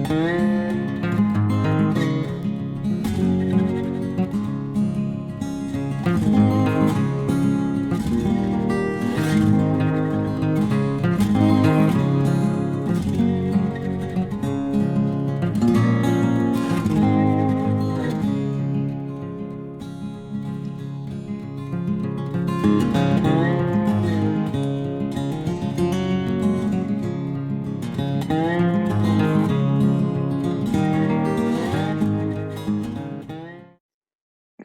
El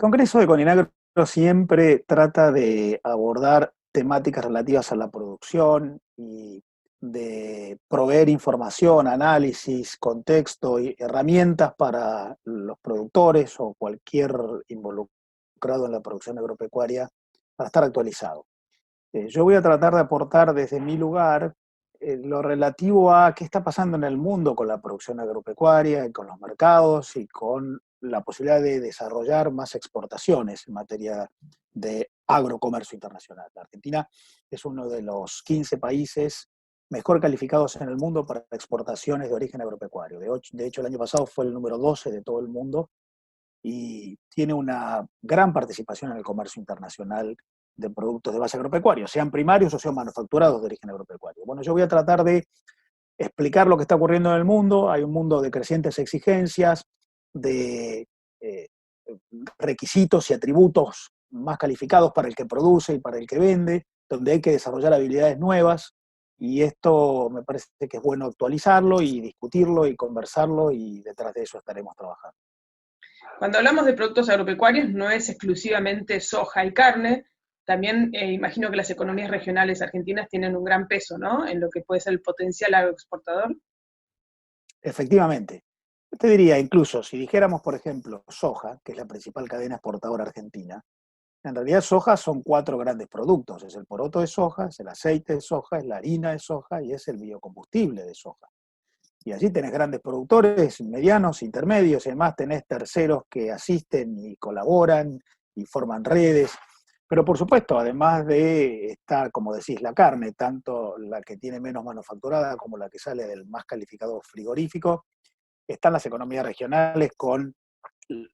Congreso de Coninagro siempre trata de abordar temáticas relativas a la producción y de proveer información, análisis, contexto y herramientas para los productores o cualquier involucrado en la producción agropecuaria para estar actualizado. Yo voy a tratar de aportar desde mi lugar lo relativo a qué está pasando en el mundo con la producción agropecuaria y con los mercados y con la posibilidad de desarrollar más exportaciones en materia de agrocomercio internacional. La Argentina es uno de los 15 países mejor calificados en el mundo para exportaciones de origen agropecuario. De hecho, el año pasado fue el número 12 de todo el mundo y tiene una gran participación en el comercio internacional de productos de base agropecuario, sean primarios o sean manufacturados de origen agropecuario. Bueno, yo voy a tratar de explicar lo que está ocurriendo en el mundo. Hay un mundo de crecientes exigencias, de eh, requisitos y atributos más calificados para el que produce y para el que vende, donde hay que desarrollar habilidades nuevas, y esto me parece que es bueno actualizarlo y discutirlo y conversarlo, y detrás de eso estaremos trabajando. Cuando hablamos de productos agropecuarios no es exclusivamente soja y carne, también imagino que las economías regionales argentinas tienen un gran peso, ¿no? En lo que puede ser el potencial agroexportador. Efectivamente. Yo te diría, incluso, si dijéramos, por ejemplo, soja, que es la principal cadena exportadora argentina, en realidad soja son cuatro grandes productos. Es el poroto de soja, es el aceite de soja, es la harina de soja y es el biocombustible de soja. Y allí tenés grandes productores, medianos, intermedios, y además tenés terceros que asisten y colaboran y forman redes. Pero por supuesto, además de estar, como decís, la carne, tanto la que tiene menos manufacturada como la que sale del más calificado frigorífico, están las economías regionales con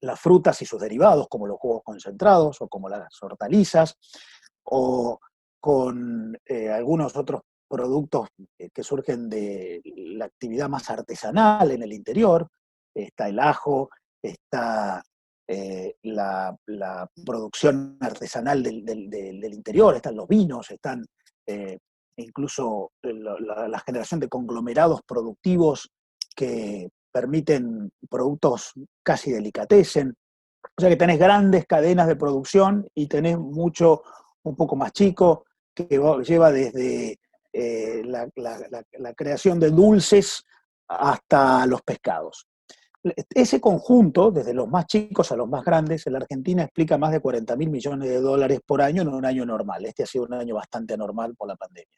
las frutas y sus derivados, como los jugos concentrados o como las hortalizas, o con algunos otros productos que surgen de la actividad más artesanal en el interior. Está el ajo, está la producción artesanal del interior, están los vinos, están eh, incluso la generación de conglomerados productivos que permiten productos casi delicatessen. O sea que tenés grandes cadenas de producción y tenés mucho un poco más chico que lleva desde la creación de dulces hasta los pescados. Ese conjunto, desde los más chicos a los más grandes, en la Argentina explica más de 40.000 millones de dólares por año en un año normal. Este ha sido un año bastante anormal por la pandemia.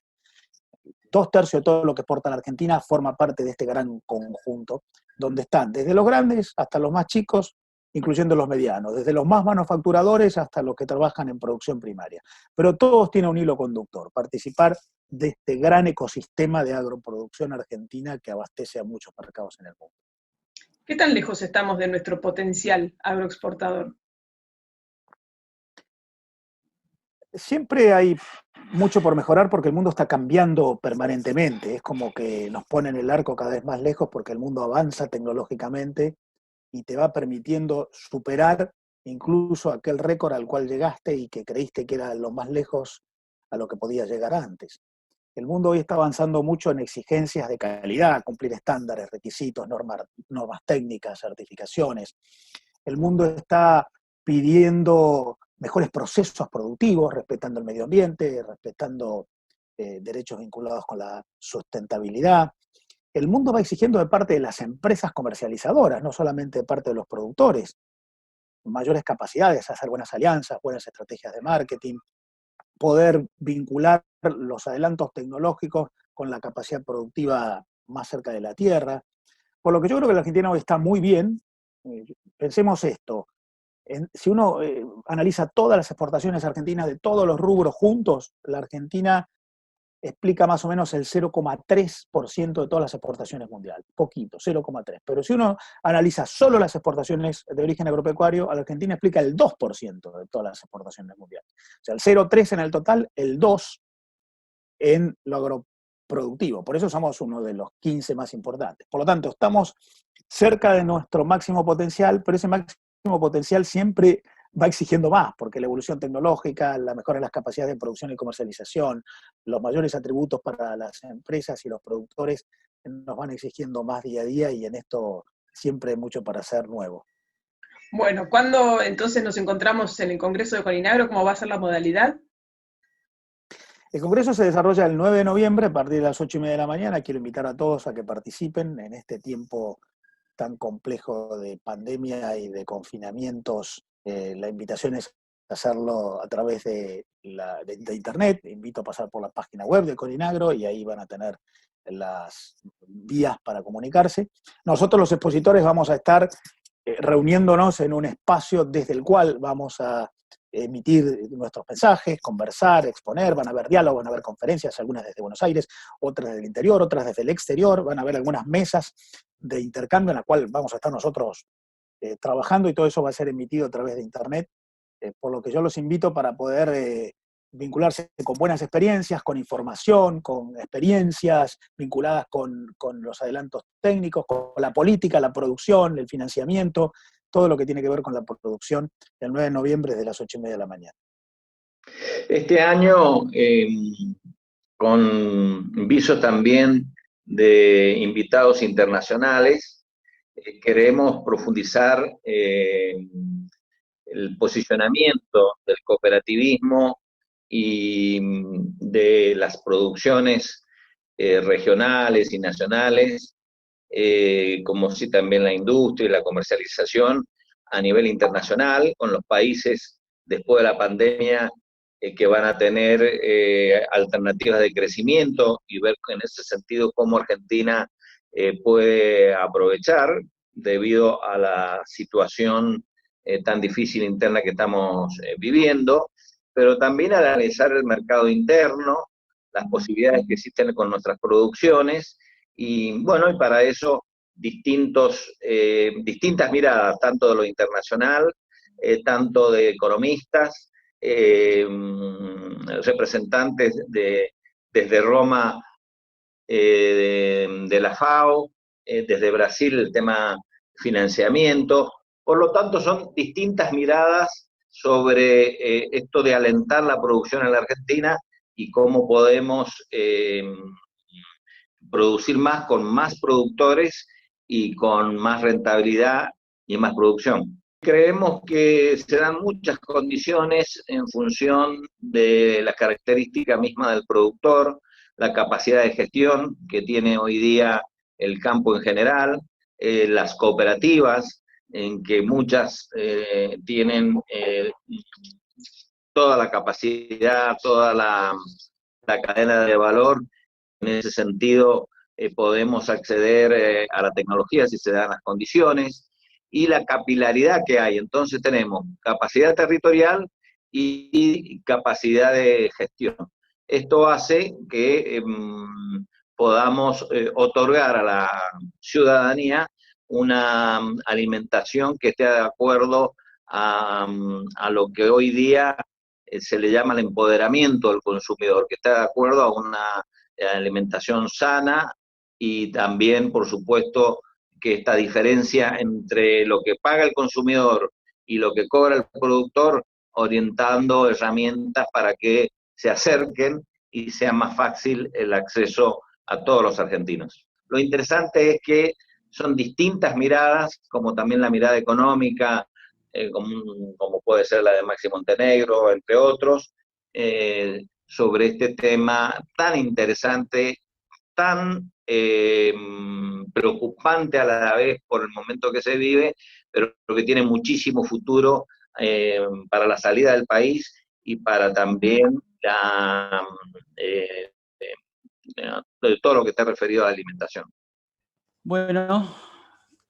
2/3 de todo lo que exporta la Argentina forma parte de este gran conjunto, donde están desde los grandes hasta los más chicos, incluyendo los medianos, desde los más manufacturadores hasta los que trabajan en producción primaria. Pero todos tienen un hilo conductor: participar de este gran ecosistema de agroproducción argentina que abastece a muchos mercados en el mundo. ¿Qué tan lejos estamos de nuestro potencial agroexportador? Siempre hay mucho por mejorar porque el mundo está cambiando permanentemente. Es como que nos ponen el arco cada vez más lejos porque el mundo avanza tecnológicamente y te va permitiendo superar incluso aquel récord al cual llegaste y que creíste que era lo más lejos a lo que podías llegar antes. El mundo hoy está avanzando mucho en exigencias de calidad, cumplir estándares, requisitos, normas técnicas, certificaciones. El mundo está pidiendo mejores procesos productivos, respetando el medio ambiente, respetando derechos vinculados con la sustentabilidad. El mundo va exigiendo de parte de las empresas comercializadoras, no solamente de parte de los productores, mayores capacidades, hacer buenas alianzas, buenas estrategias de marketing, poder vincular los adelantos tecnológicos con la capacidad productiva más cerca de la tierra. Por lo que yo creo que la Argentina hoy está muy bien. Pensemos esto: si uno analiza todas las exportaciones argentinas de todos los rubros juntos, la Argentina explica más o menos el 0,3% de todas las exportaciones mundiales. Poquito, 0,3%. Pero si uno analiza solo las exportaciones de origen agropecuario, a la Argentina explica el 2% de todas las exportaciones mundiales. O sea, el 0,3% en el total, el 2% en lo agroproductivo. Por eso somos uno de los 15 más importantes. Por lo tanto, estamos cerca de nuestro máximo potencial, pero ese máximo potencial siempre va exigiendo más, porque la evolución tecnológica, la mejora de las capacidades de producción y comercialización, los mayores atributos para las empresas y los productores nos van exigiendo más día a día, y en esto siempre hay mucho para hacer nuevo. Bueno, ¿cuándo entonces nos encontramos en el Congreso de Coninagro? ¿Cómo va a ser la modalidad? El Congreso se desarrolla el 9 de noviembre a partir de las 8:30 de la mañana. Quiero invitar a todos a que participen en este tiempo tan complejo de pandemia y de confinamientos. La invitación es hacerlo a través de internet. Invito a pasar por la página web de Coninagro y ahí van a tener las vías para comunicarse. Nosotros los expositores vamos a estar reuniéndonos en un espacio desde el cual vamos a emitir nuestros mensajes, conversar, exponer. Van a haber diálogos, van a haber conferencias, algunas desde Buenos Aires, otras del interior, otras desde el exterior. Van a haber algunas mesas de intercambio en la cual vamos a estar nosotros trabajando, y todo eso va a ser emitido a través de internet, por lo que yo los invito para poder vincularse con buenas experiencias, con información, con experiencias vinculadas con los adelantos técnicos, con la política, la producción, el financiamiento, todo lo que tiene que ver con la producción, el 9 de noviembre desde las 8:30 de la mañana. Este año, con viso también de invitados internacionales, queremos profundizar el posicionamiento del cooperativismo y de las producciones regionales y nacionales, como sí también la industria y la comercialización a nivel internacional, con los países después de la pandemia que van a tener alternativas de crecimiento, y ver en ese sentido cómo Argentina puede aprovechar debido a la situación tan difícil interna que estamos viviendo, pero también analizar el mercado interno, las posibilidades que existen con nuestras producciones, y bueno, y para eso distintas miradas, tanto de lo internacional, tanto de economistas, representantes desde Roma, de la FAO, desde Brasil el tema financiamiento. Por lo tanto, son distintas miradas sobre esto de alentar la producción en la Argentina y cómo podemos producir más con más productores y con más rentabilidad y más producción. Creemos que se dan muchas condiciones en función de la característica misma del productor, la capacidad de gestión que tiene hoy día el campo en general, las cooperativas, en que muchas tienen toda la capacidad, toda la cadena de valor. En ese sentido, podemos acceder a la tecnología si se dan las condiciones, y la capilaridad que hay. Entonces tenemos capacidad territorial y capacidad de gestión. Esto hace que podamos otorgar a la ciudadanía una alimentación que esté de acuerdo a lo que hoy día se le llama el empoderamiento del consumidor, que esté de acuerdo a una alimentación sana, y también, por supuesto, que esta diferencia entre lo que paga el consumidor y lo que cobra el productor, orientando herramientas para que se acerquen y sea más fácil el acceso a todos los argentinos. Lo interesante es que son distintas miradas, como también la mirada económica, como puede ser la de Máximo Montenegro, entre otros, sobre este tema tan interesante, tan preocupante a la vez por el momento que se vive, pero que tiene muchísimo futuro para la salida del país y para también todo lo que está referido a la alimentación. Bueno,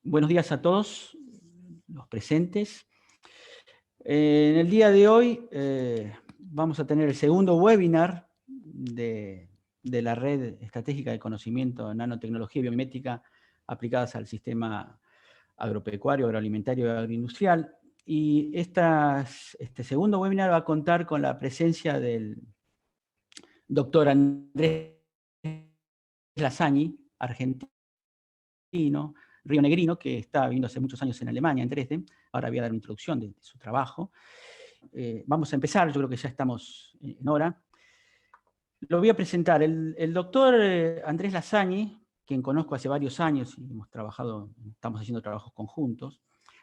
buenos días a todos los presentes. En el día de hoy vamos a tener el segundo webinar de de la Red Estratégica de Conocimiento, Nanotecnología y Biomimética aplicadas al sistema agropecuario, agroalimentario y agroindustrial. Y este segundo webinar va a contar con la presencia del doctor Andrés Lasagni, argentino, rionegrino, que está viviendo hace muchos años en Alemania, en Dresden. Ahora voy a dar una introducción de su trabajo. Vamos a empezar, yo creo que ya estamos en hora. Lo voy a presentar. El doctor Andrés Lasagni, quien conozco hace varios años y estamos haciendo trabajos conjuntos,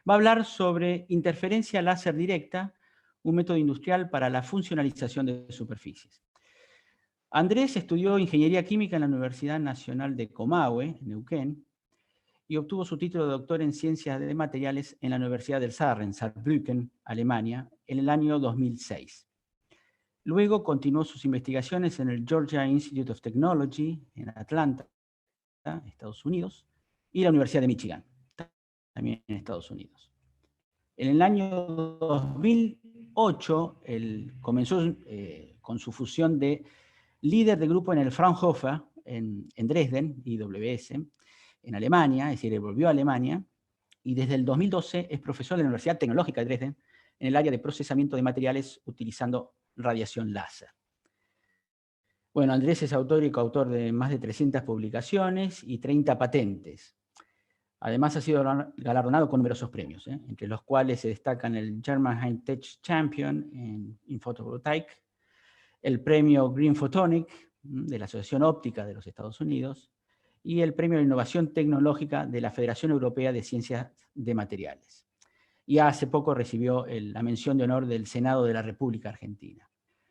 va a hablar sobre interferencia láser directa, un método industrial para la funcionalización de superficies. Andrés estudió Ingeniería Química en la Universidad Nacional de Comahue, en Neuquén, y obtuvo su título de doctor en Ciencias de Materiales en la Universidad del Saar, en Saarbrücken, Alemania, en el año 2006. Luego continuó sus investigaciones en el Georgia Institute of Technology, en Atlanta, Estados Unidos, y la Universidad de Michigan, también en Estados Unidos. En el año 2008, él comenzó con su fusión de líder de grupo en el Fraunhofer, en Dresden, IWS, en Alemania, es decir, él volvió a Alemania, y desde el 2012 es profesor de la Universidad Tecnológica de Dresden en el área de procesamiento de materiales utilizando radiación láser. Bueno, Andrés es autor y coautor de más de 300 publicaciones y 30 patentes. Además ha sido galardonado con numerosos premios, entre los cuales se destacan el German High Tech Champion en fotovoltaic, el premio Green Photonic de la Asociación Óptica de los Estados Unidos y el premio de Innovación Tecnológica de la Federación Europea de Ciencias de Materiales. Y hace poco recibió la mención de honor del Senado de la República Argentina.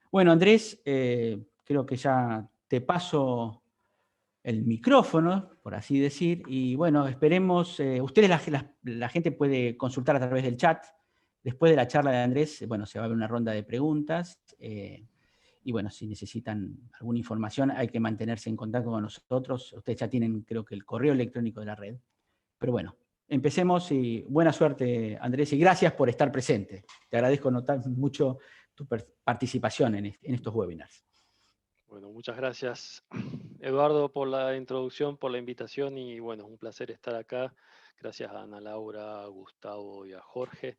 Bueno, Andrés, creo que ya te paso el micrófono, por así decir, y bueno, esperemos, ustedes, la gente puede consultar a través del chat. Después de la charla de Andrés, bueno, se va a ver una ronda de preguntas, y bueno, si necesitan alguna información hay que mantenerse en contacto con nosotros. Ustedes ya tienen, creo que, el correo electrónico de la red. Pero bueno, empecemos y buena suerte, Andrés, y gracias por estar presente. Te agradezco mucho tu participación en estos webinars. Bueno, muchas gracias, Eduardo, por la introducción, por la invitación y bueno, un placer estar acá. Gracias a Ana Laura, a Gustavo y a Jorge.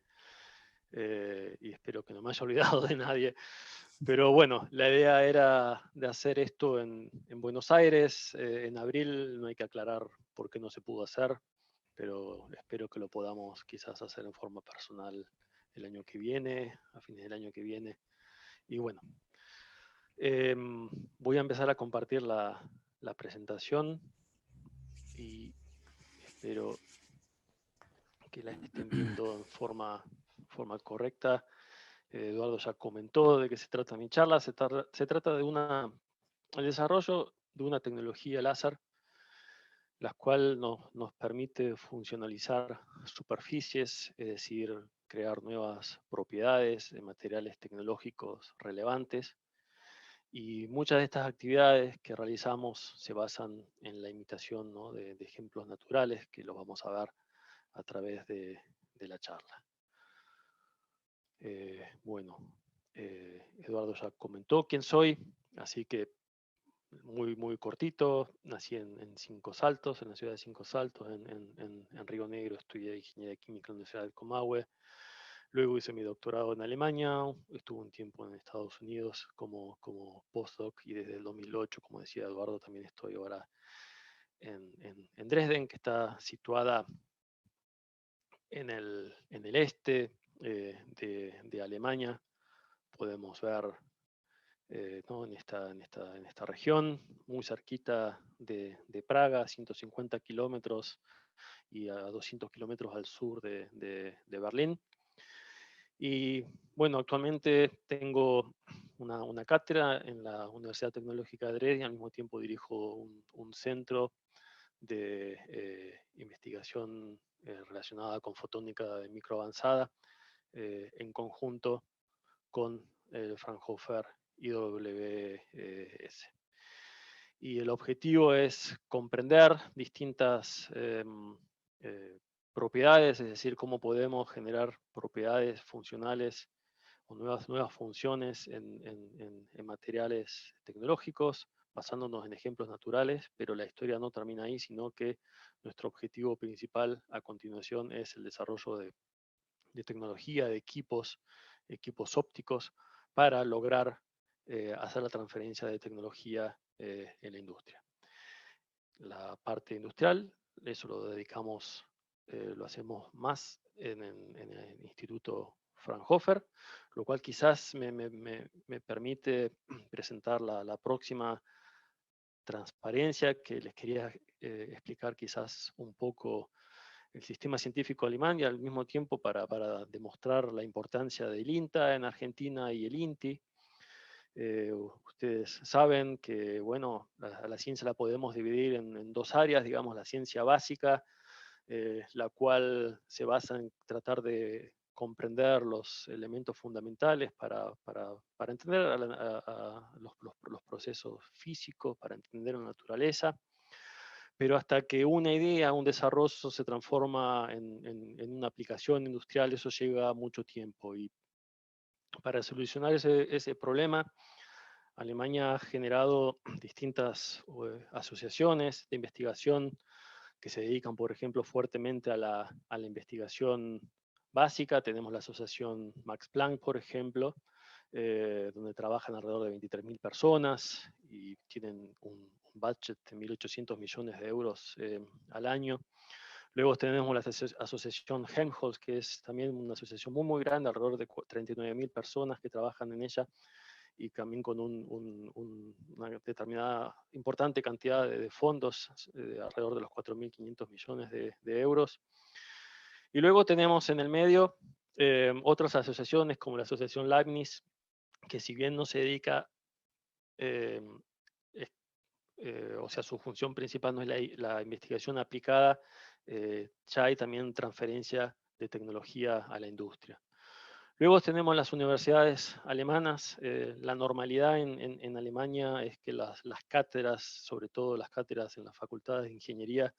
Y espero que no me haya olvidado de nadie. Pero bueno, la idea era de hacer esto en Buenos Aires. En abril no hay que aclarar por qué no se pudo hacer, pero espero que lo podamos quizás hacer en forma personal el año que viene, a fines del año que viene. Y bueno, voy a empezar a compartir la presentación y espero que la estén viendo en forma correcta. Eduardo ya comentó de qué se trata mi charla. Se trata de el desarrollo de una tecnología láser, la cual nos permite funcionalizar superficies, es decir, crear nuevas propiedades de materiales tecnológicos relevantes. Y muchas de estas actividades que realizamos se basan en la imitación, ¿no?, de ejemplos naturales que los vamos a ver a través de la charla. Bueno, Eduardo ya comentó quién soy, así que muy cortito. Nací en Cinco Saltos, en la ciudad de Cinco Saltos, en Río Negro. Estudié Ingeniería Química en la Universidad de Comahue. Luego hice mi doctorado en Alemania, estuve un tiempo en Estados Unidos como postdoc y desde el 2008, como decía Eduardo, también estoy ahora en Dresden, que está situada en el este de Alemania. Podemos ver, ¿no?, en esta región, muy cerquita de Praga, 150 kilómetros y a 200 kilómetros al sur de Berlín. Y bueno, actualmente tengo una cátedra en la Universidad Tecnológica de Dresden y al mismo tiempo dirijo un centro de investigación relacionada con fotónica de microavanzada en conjunto con el Fraunhofer IWS. Y el objetivo es comprender distintas propiedades, es decir, cómo podemos generar propiedades funcionales o nuevas funciones en materiales tecnológicos, basándonos en ejemplos naturales, pero la historia no termina ahí, sino que nuestro objetivo principal a continuación es el desarrollo de tecnología, de equipos ópticos, para lograr hacer la transferencia de tecnología en la industria. La parte industrial, eso lo dedicamos, lo hacemos más en el Instituto Fraunhofer, lo cual quizás me permite presentar la próxima transparencia, que les quería explicar quizás un poco el sistema científico alemán y al mismo tiempo para demostrar la importancia del INTA en Argentina y el INTI. Ustedes saben que, bueno, la ciencia la podemos dividir en dos áreas, digamos, la ciencia básica, la cual se basa en tratar de comprender los elementos fundamentales para entender los procesos físicos, para entender la naturaleza, pero hasta que una idea, un desarrollo se transforma en una aplicación industrial, eso lleva mucho tiempo. Y para solucionar ese problema, Alemania ha generado distintas asociaciones de investigación que se dedican, por ejemplo, fuertemente a la investigación básica. Tenemos la asociación Max Planck, por ejemplo, donde trabajan alrededor de 23.000 personas y tienen un budget de 1.800 millones de euros al año. Luego tenemos la asociación Helmholtz, que es también una asociación muy grande, alrededor de 39.000 personas que trabajan en ella, y también con una determinada importante cantidad de fondos, alrededor de los 4.500 millones de euros. Y luego tenemos en el medio otras asociaciones como la asociación Leibniz, que si bien no se dedica, o sea, su función principal no es la investigación aplicada, ya hay también transferencia de tecnología a la industria. Luego tenemos las universidades alemanas. La normalidad en Alemania es que las cátedras, sobre todo las cátedras en las facultades de ingeniería,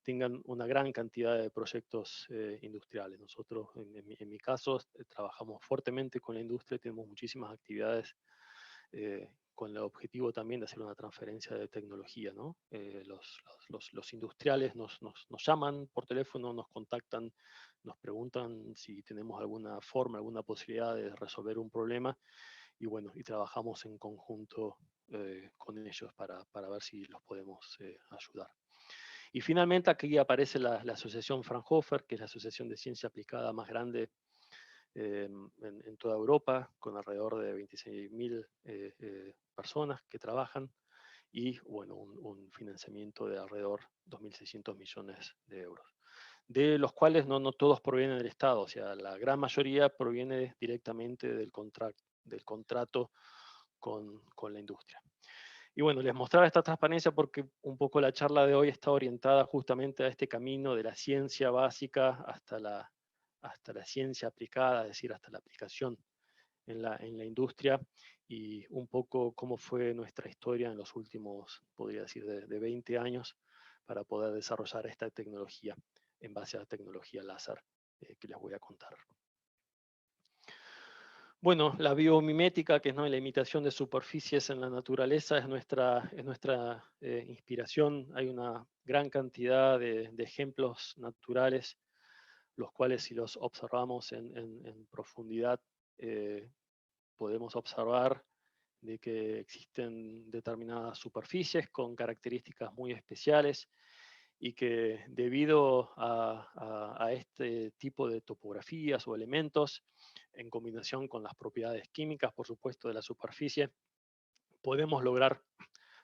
tengan una gran cantidad de proyectos industriales. Nosotros, en mi caso, trabajamos fuertemente con la industria, tenemos muchísimas actividades con el objetivo también de hacer una transferencia de tecnología, ¿no? Los industriales nos llaman por teléfono, nos contactan, nos preguntan si tenemos alguna forma, alguna posibilidad de resolver un problema, y bueno, y trabajamos en conjunto con ellos para ver si los podemos ayudar. Y finalmente aquí aparece la asociación Fraunhofer, que es la asociación de ciencia aplicada más grande en toda Europa, con alrededor de 26.000 personas que trabajan, y bueno, un financiamiento de alrededor de 2.600 millones de euros, de los cuales no todos provienen del Estado, o sea, la gran mayoría proviene directamente del contrato con la industria. Y bueno, les mostraba esta transparencia porque un poco la charla de hoy está orientada justamente a este camino de la ciencia básica hasta la ciencia aplicada, es decir, hasta la aplicación en la industria, y un poco cómo fue nuestra historia en los últimos, podría decir, de 20 años para poder desarrollar esta tecnología en base a la tecnología láser que les voy a contar. Bueno, la biomimética, que es, ¿no?, la imitación de superficies en la naturaleza, es nuestra inspiración. Hay una gran cantidad de ejemplos naturales, los cuales si los observamos en profundidad, podemos observar de que existen determinadas superficies con características muy especiales, y que debido a este tipo de topografías o elementos, en combinación con las propiedades químicas, por supuesto, de la superficie, podemos lograr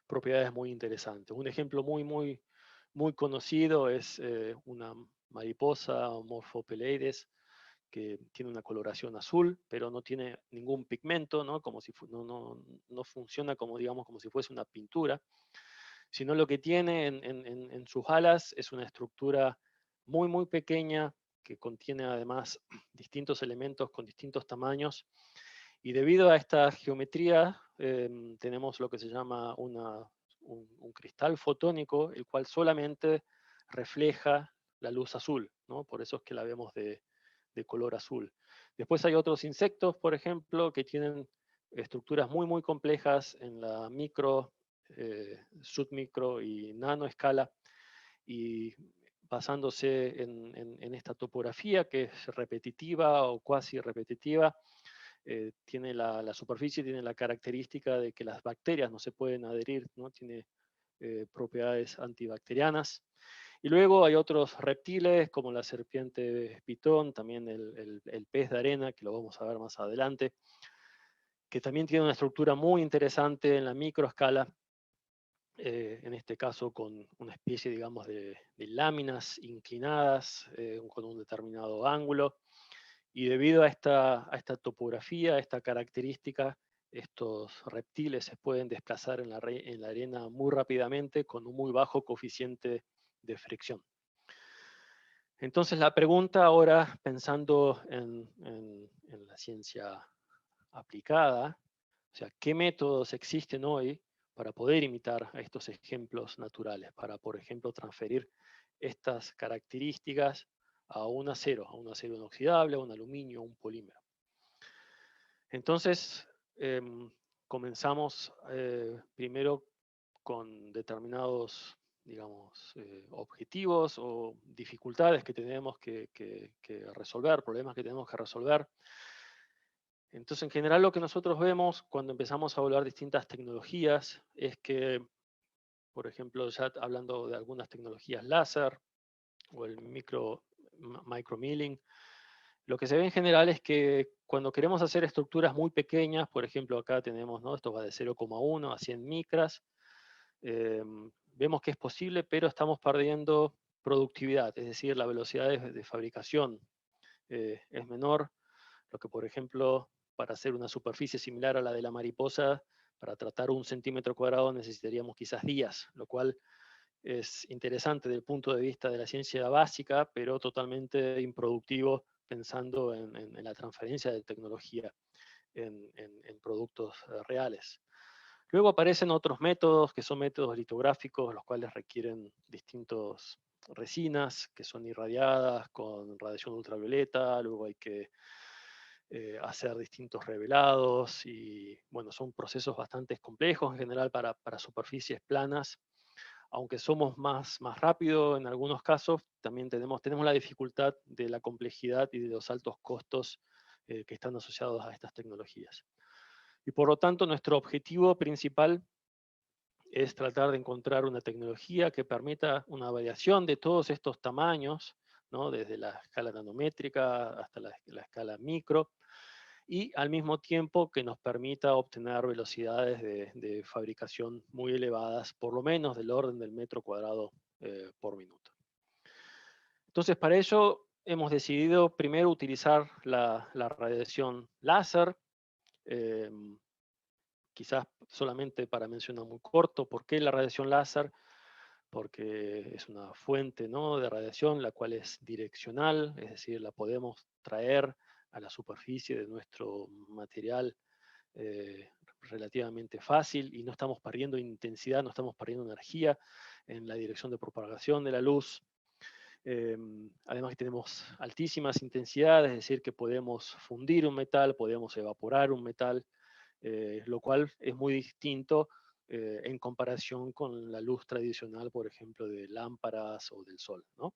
propiedades muy interesantes. Un ejemplo muy conocido es una mariposa Morphopeleides, que tiene una coloración azul, pero no tiene ningún pigmento, ¿no? Como si no funciona como, digamos, como si fuese una pintura, sino lo que tiene en sus alas es una estructura muy pequeña, que contiene además distintos elementos con distintos tamaños, y debido a esta geometría tenemos lo que se llama un cristal fotónico, el cual solamente refleja la luz azul, ¿no? Por eso es que la vemos de color azul. Después hay otros insectos, por ejemplo, que tienen estructuras muy complejas en la submicro y nano escala, y basándose en esta topografía que es repetitiva o cuasi repetitiva, tiene la superficie tiene la característica de que las bacterias no se pueden adherir, ¿no? Tiene propiedades antibacterianas. Y luego hay otros reptiles como la serpiente pitón, también el pez de arena, que lo vamos a ver más adelante, que también tiene una estructura muy interesante en la microescala, en este caso con una especie, digamos, de láminas inclinadas con un determinado ángulo. Y debido a esta topografía, a esta característica, estos reptiles se pueden desplazar en la arena muy rápidamente con un muy bajo coeficiente de fricción. Entonces la pregunta ahora, pensando en la ciencia aplicada, o sea, ¿qué métodos existen hoy para poder imitar a estos ejemplos naturales? Para, por ejemplo, transferir estas características a un acero inoxidable, a un aluminio, a un polímero. Entonces, comenzamos primero con determinados, digamos, objetivos o dificultades que tenemos que resolver, problemas que tenemos que resolver. Entonces, en general, lo que nosotros vemos cuando empezamos a evaluar distintas tecnologías es que, por ejemplo, ya hablando de algunas tecnologías láser o el micromilling, lo que se ve en general es que cuando queremos hacer estructuras muy pequeñas, por ejemplo, acá tenemos, ¿no? Esto va de 0,1 a 100 micras, vemos que es posible, pero estamos perdiendo productividad, es decir, la velocidad de fabricación es menor, lo que, por ejemplo, para hacer una superficie similar a la de la mariposa, para tratar 1 centímetro cuadrado necesitaríamos quizás días, lo cual es interesante desde el punto de vista de la ciencia básica, pero totalmente improductivo pensando en la transferencia de tecnología en productos reales. Luego aparecen otros métodos que son métodos litográficos, los cuales requieren distintas resinas que son irradiadas con radiación ultravioleta, luego hay que hacer distintos revelados y bueno, son procesos bastante complejos en general para superficies planas. Aunque somos más rápido en algunos casos, también tenemos la dificultad de la complejidad y de los altos costos que están asociados a estas tecnologías. Y por lo tanto, nuestro objetivo principal es tratar de encontrar una tecnología que permita una variación de todos estos tamaños, ¿no? Desde la escala nanométrica hasta la escala micro, y al mismo tiempo que nos permita obtener velocidades de fabricación muy elevadas, por lo menos del orden del metro cuadrado por minuto. Entonces, para ello hemos decidido primero utilizar la radiación láser, quizás solamente para mencionar muy corto, ¿por qué la radiación láser? Porque es una fuente, ¿no?, de radiación la cual es direccional, es decir, la podemos traer a la superficie de nuestro material relativamente fácil y no estamos perdiendo intensidad, no estamos perdiendo energía en la dirección de propagación de la luz. Además que tenemos altísimas intensidades, es decir, que podemos fundir un metal, podemos evaporar un metal, lo cual es muy distinto en comparación con la luz tradicional, por ejemplo, de lámparas o del sol, ¿no?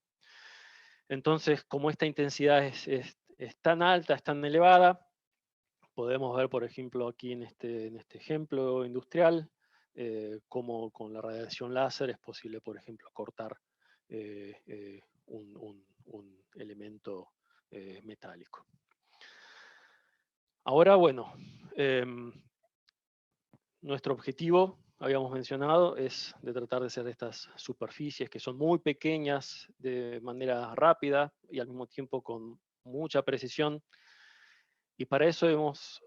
Entonces, como esta intensidad es tan alta, es tan elevada, podemos ver, por ejemplo, aquí en este ejemplo industrial, cómo con la radiación láser es posible, por ejemplo, cortar un elemento metálico. Ahora, bueno, nuestro objetivo, habíamos mencionado, es de tratar de hacer estas superficies que son muy pequeñas de manera rápida y al mismo tiempo con mucha precisión. Y para eso hemos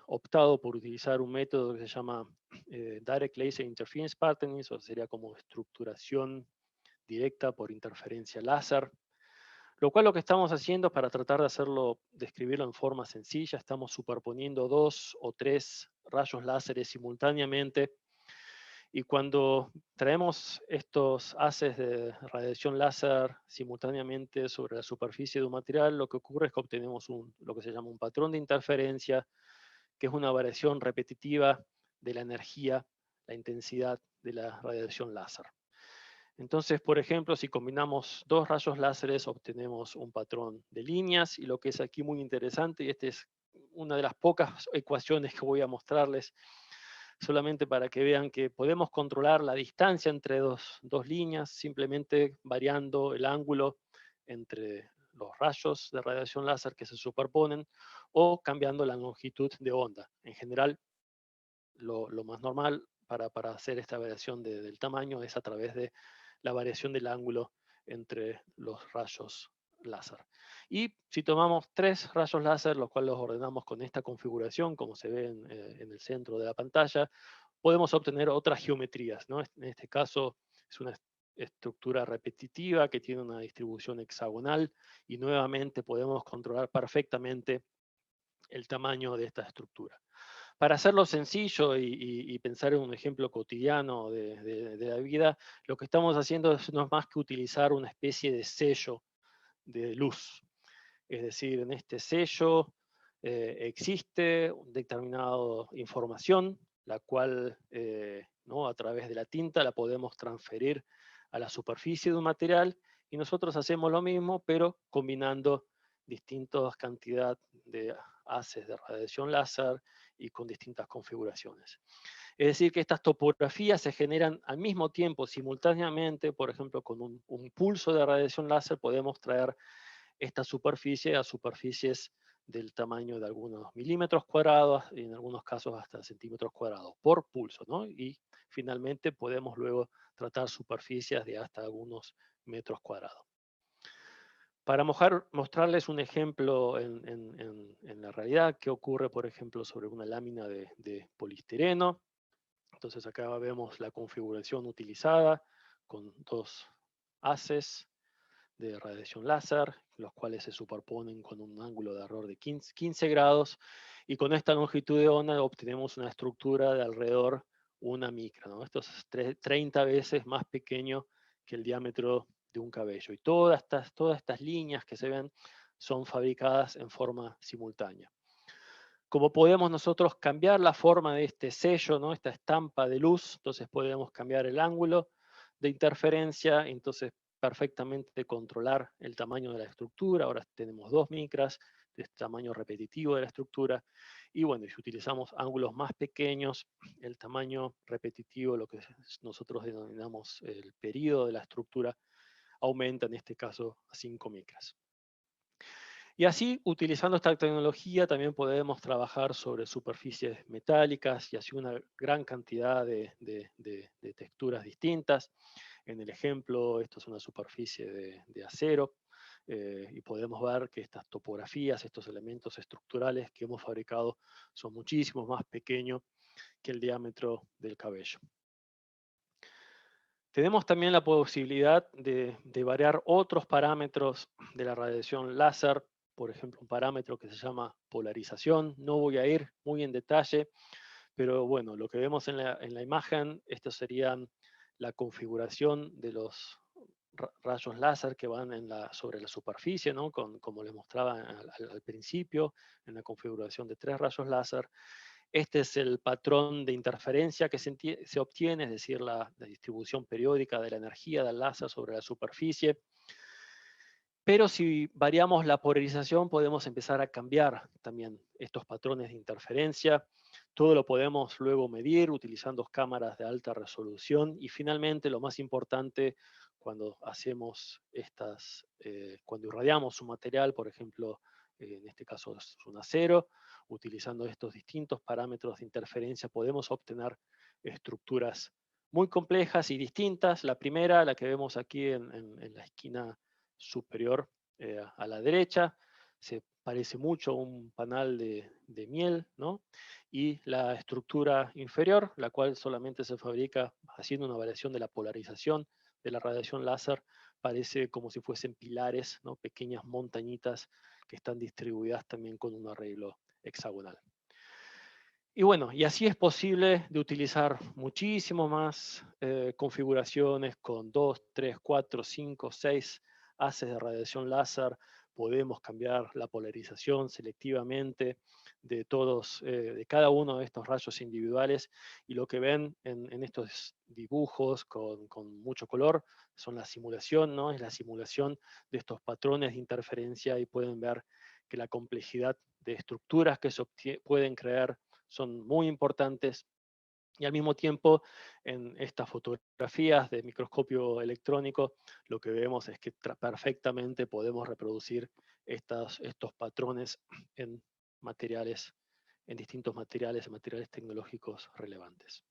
optado por utilizar un método que se llama Direct Laser Interference Patterning, o sería como estructuración directa por interferencia láser. Lo cual lo que estamos haciendo es para tratar de describirlo en forma sencilla, estamos superponiendo 2 o 3 rayos láseres simultáneamente, y cuando traemos estos haces de radiación láser simultáneamente sobre la superficie de un material, lo que ocurre es que obtenemos lo que se llama un patrón de interferencia, que es una variación repetitiva de la energía la intensidad de la radiación láser. Entonces, por ejemplo, si combinamos dos rayos láseres, obtenemos un patrón de líneas, y lo que es aquí muy interesante, y esta es una de las pocas ecuaciones que voy a mostrarles, solamente para que vean que podemos controlar la distancia entre dos líneas, simplemente variando el ángulo entre los rayos de radiación láser que se superponen, o cambiando la longitud de onda. En general, lo más normal para hacer esta variación del tamaño es a través de la variación del ángulo entre los rayos láser. Y si tomamos 3 rayos láser, los cuales los ordenamos con esta configuración, como se ve en el centro de la pantalla, podemos obtener otras geometrías, ¿no? En este caso es una estructura repetitiva que tiene una distribución hexagonal, y nuevamente podemos controlar perfectamente el tamaño de esta estructura. Para hacerlo sencillo y pensar en un ejemplo cotidiano de la vida, lo que estamos haciendo no es más que utilizar una especie de sello de luz. Es decir, en este sello existe determinada información, la cual ¿no? a través de la tinta la podemos transferir a la superficie de un material, y nosotros hacemos lo mismo, pero combinando distintas cantidades de haces de radiación láser y con distintas configuraciones. Es decir, que estas topografías se generan al mismo tiempo, simultáneamente. Por ejemplo, con un pulso de radiación láser podemos traer esta superficie a superficies del tamaño de algunos milímetros cuadrados, y en algunos casos hasta centímetros cuadrados por pulso, ¿no? Y finalmente podemos luego tratar superficies de hasta algunos metros cuadrados. Para mostrarles un ejemplo en la realidad, qué ocurre, por ejemplo, sobre una lámina de poliestireno. Entonces acá vemos la configuración utilizada con 2 haces de radiación láser, los cuales se superponen con un ángulo de error de 15 grados, y con esta longitud de onda obtenemos una estructura de alrededor 1 micra, ¿no? Esto es 30 veces más pequeño que el diámetro de un cabello, y todas estas líneas que se ven son fabricadas en forma simultánea. Como podemos nosotros cambiar la forma de este sello, ¿no? Esta estampa de luz, entonces podemos cambiar el ángulo de interferencia, entonces perfectamente controlar el tamaño de la estructura. Ahora tenemos 2 micras de tamaño repetitivo de la estructura, y bueno, si utilizamos ángulos más pequeños, el tamaño repetitivo, lo que nosotros denominamos el periodo de la estructura, aumenta en este caso a 5 micras. Y así, utilizando esta tecnología, también podemos trabajar sobre superficies metálicas, y así una gran cantidad de texturas distintas. En el ejemplo, esto es una superficie de acero, y podemos ver que estas topografías, estos elementos estructurales que hemos fabricado, son muchísimo más pequeños que el diámetro del cabello. Tenemos también la posibilidad de variar otros parámetros de la radiación láser. Por ejemplo, un parámetro que se llama polarización. No voy a ir muy en detalle, pero bueno, lo que vemos en la imagen, esto sería la configuración de los rayos láser que van sobre la superficie, ¿no? Como les mostraba al principio, en la configuración de 3 rayos láser. Este es el patrón de interferencia que se obtiene, es decir, la distribución periódica de la energía del láser sobre la superficie. Pero si variamos la polarización, podemos empezar a cambiar también estos patrones de interferencia. Todo lo podemos luego medir utilizando cámaras de alta resolución. Y finalmente, lo más importante, cuando hacemos cuando irradiamos un material, por ejemplo, en este caso es un acero, utilizando estos distintos parámetros de interferencia, podemos obtener estructuras muy complejas y distintas. La primera, la que vemos aquí en la esquina superior a la derecha, se parece mucho a un panal de miel, ¿no? Y la estructura inferior, la cual solamente se fabrica haciendo una variación de la polarización de la radiación láser, parece como si fuesen pilares, ¿no? Pequeñas montañitas que están distribuidas también con un arreglo hexagonal. Y bueno, y así es posible de utilizar muchísimo más configuraciones con 2, 3, 4, 5, 6 haces de radiación láser podemos cambiar la polarización selectivamente de de cada uno de estos rayos individuales, y lo que ven en estos dibujos con mucho color son la simulación, ¿no? Es la simulación de estos patrones de interferencia, y pueden ver que la complejidad de estructuras que se pueden crear son muy importantes. Y al mismo tiempo, en estas fotografías de microscopio electrónico, lo que vemos es que perfectamente podemos reproducir estos patrones en materiales, en distintos materiales tecnológicos relevantes.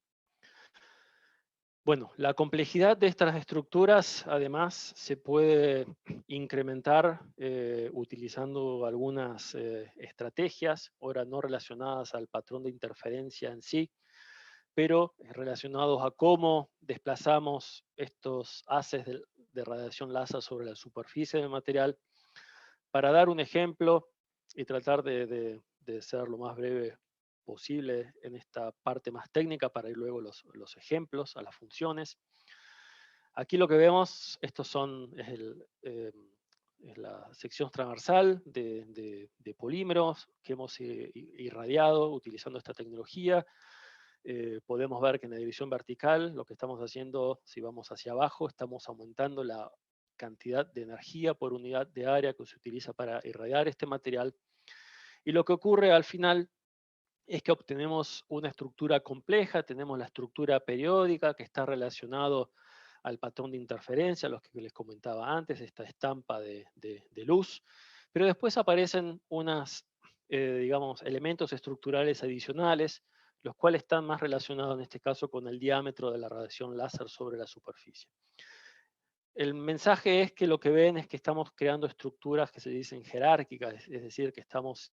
Bueno, la complejidad de estas estructuras, además, se puede incrementar utilizando algunas estrategias, ahora no relacionadas al patrón de interferencia en sí, pero relacionados a cómo desplazamos estos haces de radiación láser sobre la superficie del material. Para dar un ejemplo y tratar de ser lo más breve posible en esta parte más técnica, para ir luego los ejemplos a las funciones. Aquí lo que vemos, es la sección transversal de polímeros que hemos irradiado utilizando esta tecnología. Podemos ver que en la división vertical lo que estamos haciendo, si vamos hacia abajo, estamos aumentando la cantidad de energía por unidad de área que se utiliza para irradiar este material. Y lo que ocurre al final es que obtenemos una estructura compleja, tenemos la estructura periódica que está relacionado al patrón de interferencia, los que les comentaba antes, esta estampa de luz, pero después aparecen digamos, elementos estructurales adicionales, los cuales están más relacionados en este caso con el diámetro de la radiación láser sobre la superficie. El mensaje es que lo que ven es que estamos creando estructuras que se dicen jerárquicas, es decir, que estamos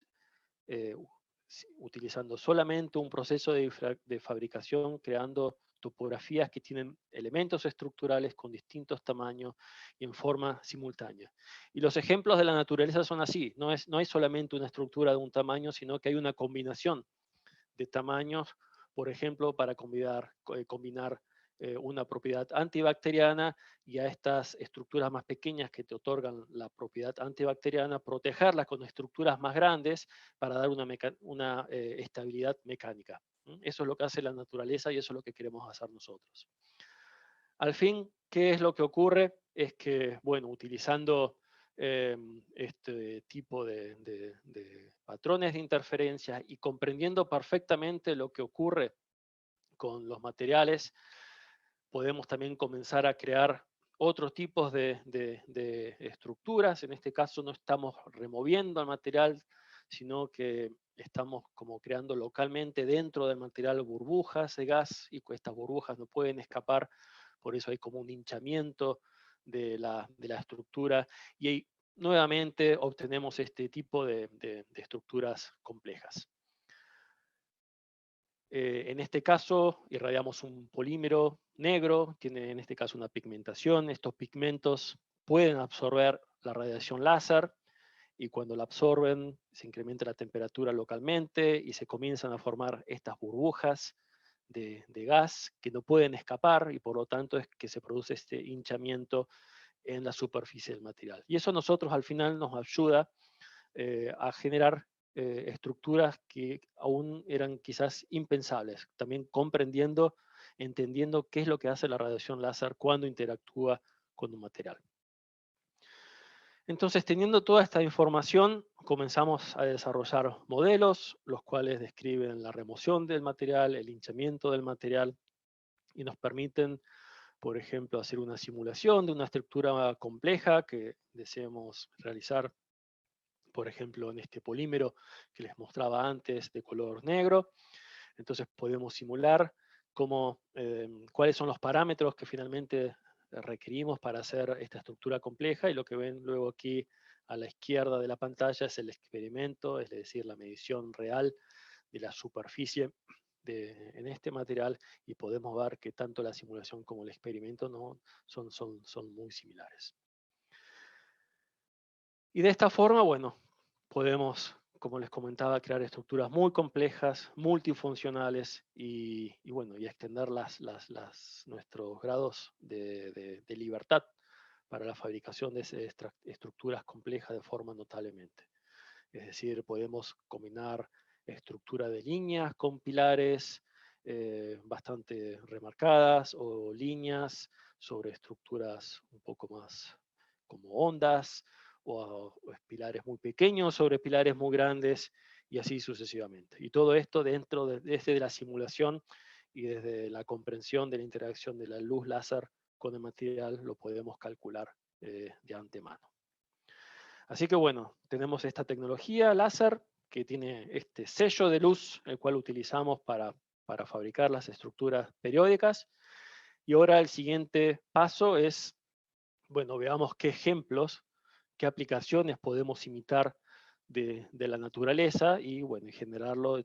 utilizando solamente un proceso de fabricación, creando topografías que tienen elementos estructurales con distintos tamaños y en forma simultánea. Y los ejemplos de la naturaleza son así, no hay solamente una estructura de un tamaño, sino que hay una combinación de tamaños, por ejemplo, para combinar una propiedad antibacteriana, y a estas estructuras más pequeñas que te otorgan la propiedad antibacteriana, protegerlas con estructuras más grandes para dar una estabilidad mecánica. Eso es lo que hace la naturaleza y eso es lo que queremos hacer nosotros. Al fin, ¿qué es lo que ocurre? Es que, bueno, utilizando este tipo de patrones de interferencia y comprendiendo perfectamente lo que ocurre con los materiales, podemos también comenzar a crear otros tipos de estructuras. En este caso no estamos removiendo el material, sino que estamos como creando localmente dentro del material burbujas de gas, y estas burbujas no pueden escapar, por eso hay como un hinchamiento de la estructura, y ahí nuevamente obtenemos este tipo de estructuras complejas. En este caso, irradiamos un polímero negro, tiene en este caso una pigmentación. Estos pigmentos pueden absorber la radiación láser, y cuando la absorben se incrementa la temperatura localmente y se comienzan a formar estas burbujas de gas que no pueden escapar, y por lo tanto es que se produce este hinchamiento en la superficie del material. Y eso a nosotros al final nos ayuda a generar estructuras que aún eran quizás impensables, también entendiendo qué es lo que hace la radiación láser cuando interactúa con un material. Entonces, teniendo toda esta información, comenzamos a desarrollar modelos, los cuales describen la remoción del material, el hinchamiento del material, y nos permiten, por ejemplo, hacer una simulación de una estructura compleja que deseemos realizar, por ejemplo, en este polímero que les mostraba antes de color negro. Entonces podemos simular cuáles son los parámetros que finalmente requerimos para hacer esta estructura compleja, y lo que ven luego aquí a la izquierda de la pantalla es el experimento, es decir, la medición real de la superficie en este material, y podemos ver que tanto la simulación como el experimento son muy similares. Y de esta forma, bueno, podemos, como les comentaba, crear estructuras muy complejas, multifuncionales, y bueno, y extender nuestros grados de libertad para la fabricación de estructuras complejas de forma notablemente. Es decir, podemos combinar estructura de líneas con pilares bastante remarcadas, o líneas sobre estructuras un poco más como ondas, o pilares muy pequeños sobre pilares muy grandes, y así sucesivamente. Y todo esto desde la simulación y desde la comprensión de la interacción de la luz láser con el material, lo podemos calcular de antemano. Así que bueno, tenemos esta tecnología láser que tiene este sello de luz, el cual utilizamos para fabricar las estructuras periódicas. Y ahora el siguiente paso es, bueno, veamos qué ejemplos, qué aplicaciones podemos imitar de la naturaleza y, bueno, y generarlo,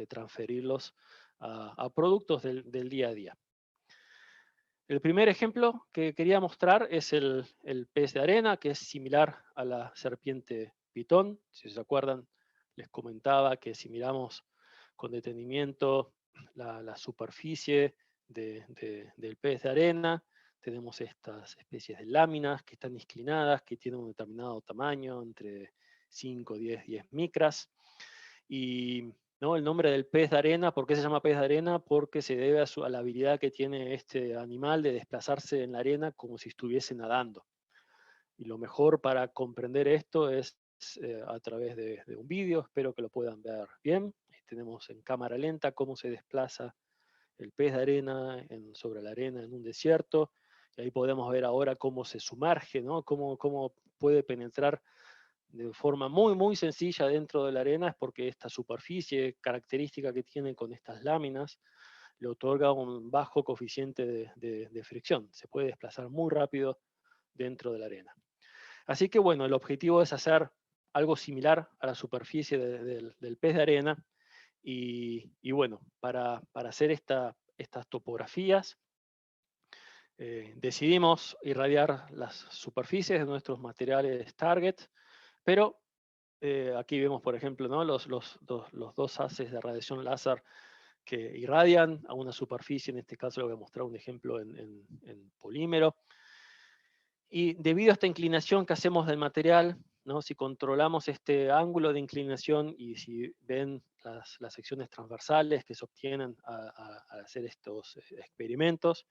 transferirlos a productos del día a día. El primer ejemplo que quería mostrar es el pez de arena, que es similar a la serpiente pitón. Si se acuerdan, les comentaba que si miramos con detenimiento la superficie del pez de arena, tenemos estas especies de láminas que están inclinadas, que tienen un determinado tamaño, entre 5, 10 micras. Y ¿no? El nombre del pez de arena, ¿por qué se llama pez de arena? Porque se debe a la habilidad que tiene este animal de desplazarse en la arena como si estuviese nadando. Y lo mejor para comprender esto es a través de un vídeo, espero que lo puedan ver bien. Tenemos en cámara lenta cómo se desplaza el pez de arena sobre la arena en un desierto, y ahí podemos ver ahora cómo se sumerge, ¿no? Cómo puede penetrar de forma muy, muy sencilla dentro de la arena, es porque esta superficie característica que tiene con estas láminas le otorga un bajo coeficiente de fricción. Se puede desplazar muy rápido dentro de la arena. Así que bueno, el objetivo es hacer algo similar a la superficie del pez de arena, y bueno, para hacer estas topografías, decidimos irradiar las superficies de nuestros materiales target, pero aquí vemos, por ejemplo, ¿no? los dos haces de radiación láser que irradian a una superficie. En este caso les voy a mostrar un ejemplo en polímero. Y debido a esta inclinación que hacemos del material, ¿no? Si controlamos este ángulo de inclinación y si ven las secciones transversales que se obtienen al hacer estos experimentos,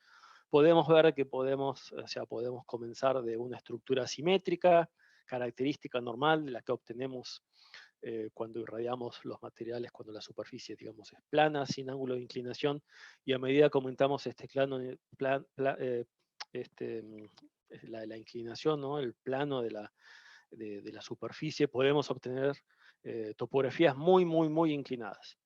podemos ver que podemos comenzar de una estructura simétrica, característica normal de la que obtenemos cuando irradiamos los materiales, cuando la superficie, digamos, es plana, sin ángulo de inclinación, y a medida que aumentamos la inclinación, ¿no? El plano de la superficie, podemos obtener topografías muy, muy, muy inclinadas.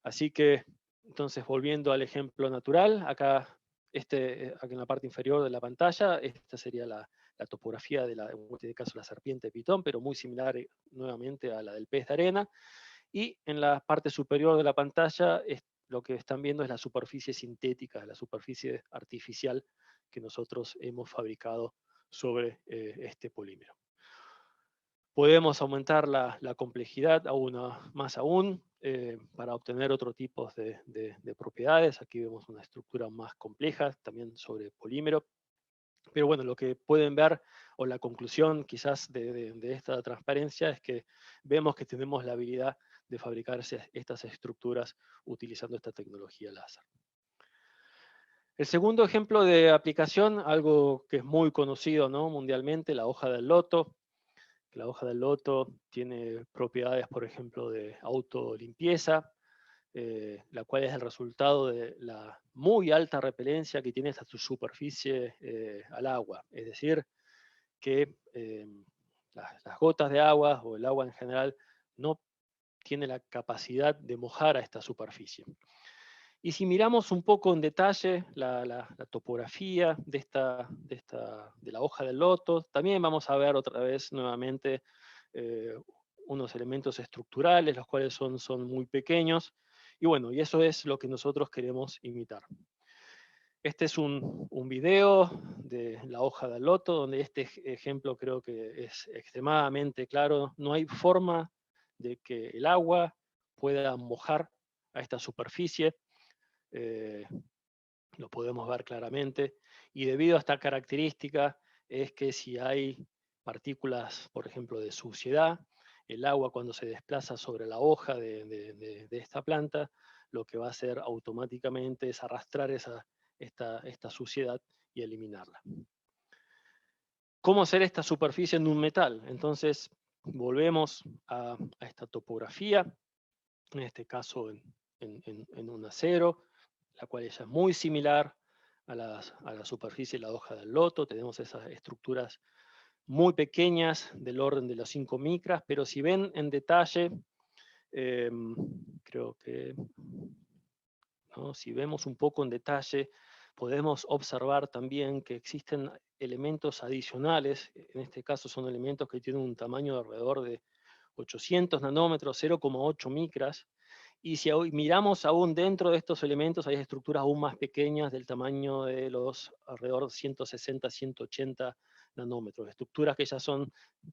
Así que, entonces, volviendo al ejemplo natural, acá en la parte inferior de la pantalla, esta sería la topografía en este caso la serpiente pitón, pero muy similar nuevamente a la del pez de arena. Y en la parte superior de la pantalla, lo que están viendo es la superficie sintética, la superficie artificial que nosotros hemos fabricado sobre este polímero. Podemos aumentar la complejidad más aún para obtener otro tipo de propiedades. Aquí vemos una estructura más compleja, también sobre polímero. Pero bueno, lo que pueden ver, o la conclusión quizás de esta transparencia, es que vemos que tenemos la habilidad de fabricar estas estructuras utilizando esta tecnología láser. El segundo ejemplo de aplicación, algo que es muy conocido, ¿no? Mundialmente, la hoja del loto. La hoja del loto tiene propiedades, por ejemplo, de autolimpieza, la cual es el resultado de la muy alta repelencia que tiene esta superficie al agua. Es decir, que las gotas de agua o el agua en general no tiene la capacidad de mojar a esta superficie. Y si miramos un poco en detalle la topografía de la hoja del loto, también vamos a ver otra vez nuevamente unos elementos estructurales, los cuales son muy pequeños, y bueno, y eso es lo que nosotros queremos imitar. Este es un video de la hoja del loto, donde este ejemplo creo que es extremadamente claro. No hay forma de que el agua pueda mojar a esta superficie. Lo podemos ver claramente, y debido a esta característica, es que si hay partículas, por ejemplo, de suciedad, el agua cuando se desplaza sobre la hoja de esta planta, lo que va a hacer automáticamente es arrastrar esta suciedad y eliminarla. ¿Cómo hacer esta superficie en un metal? Entonces, volvemos a esta topografía, en este caso en un acero, la cual ya es muy similar a la superficie de la hoja del loto. Tenemos esas estructuras muy pequeñas del orden de los 5 micras, pero si ven en detalle, creo que, ¿no? Si vemos un poco en detalle, podemos observar también que existen elementos adicionales, en este caso son elementos que tienen un tamaño de alrededor de 800 nanómetros, 0,8 micras, y si hoy miramos aún dentro de estos elementos, hay estructuras aún más pequeñas del tamaño de los alrededor de 160, 180 nanómetros, estructuras que ya son,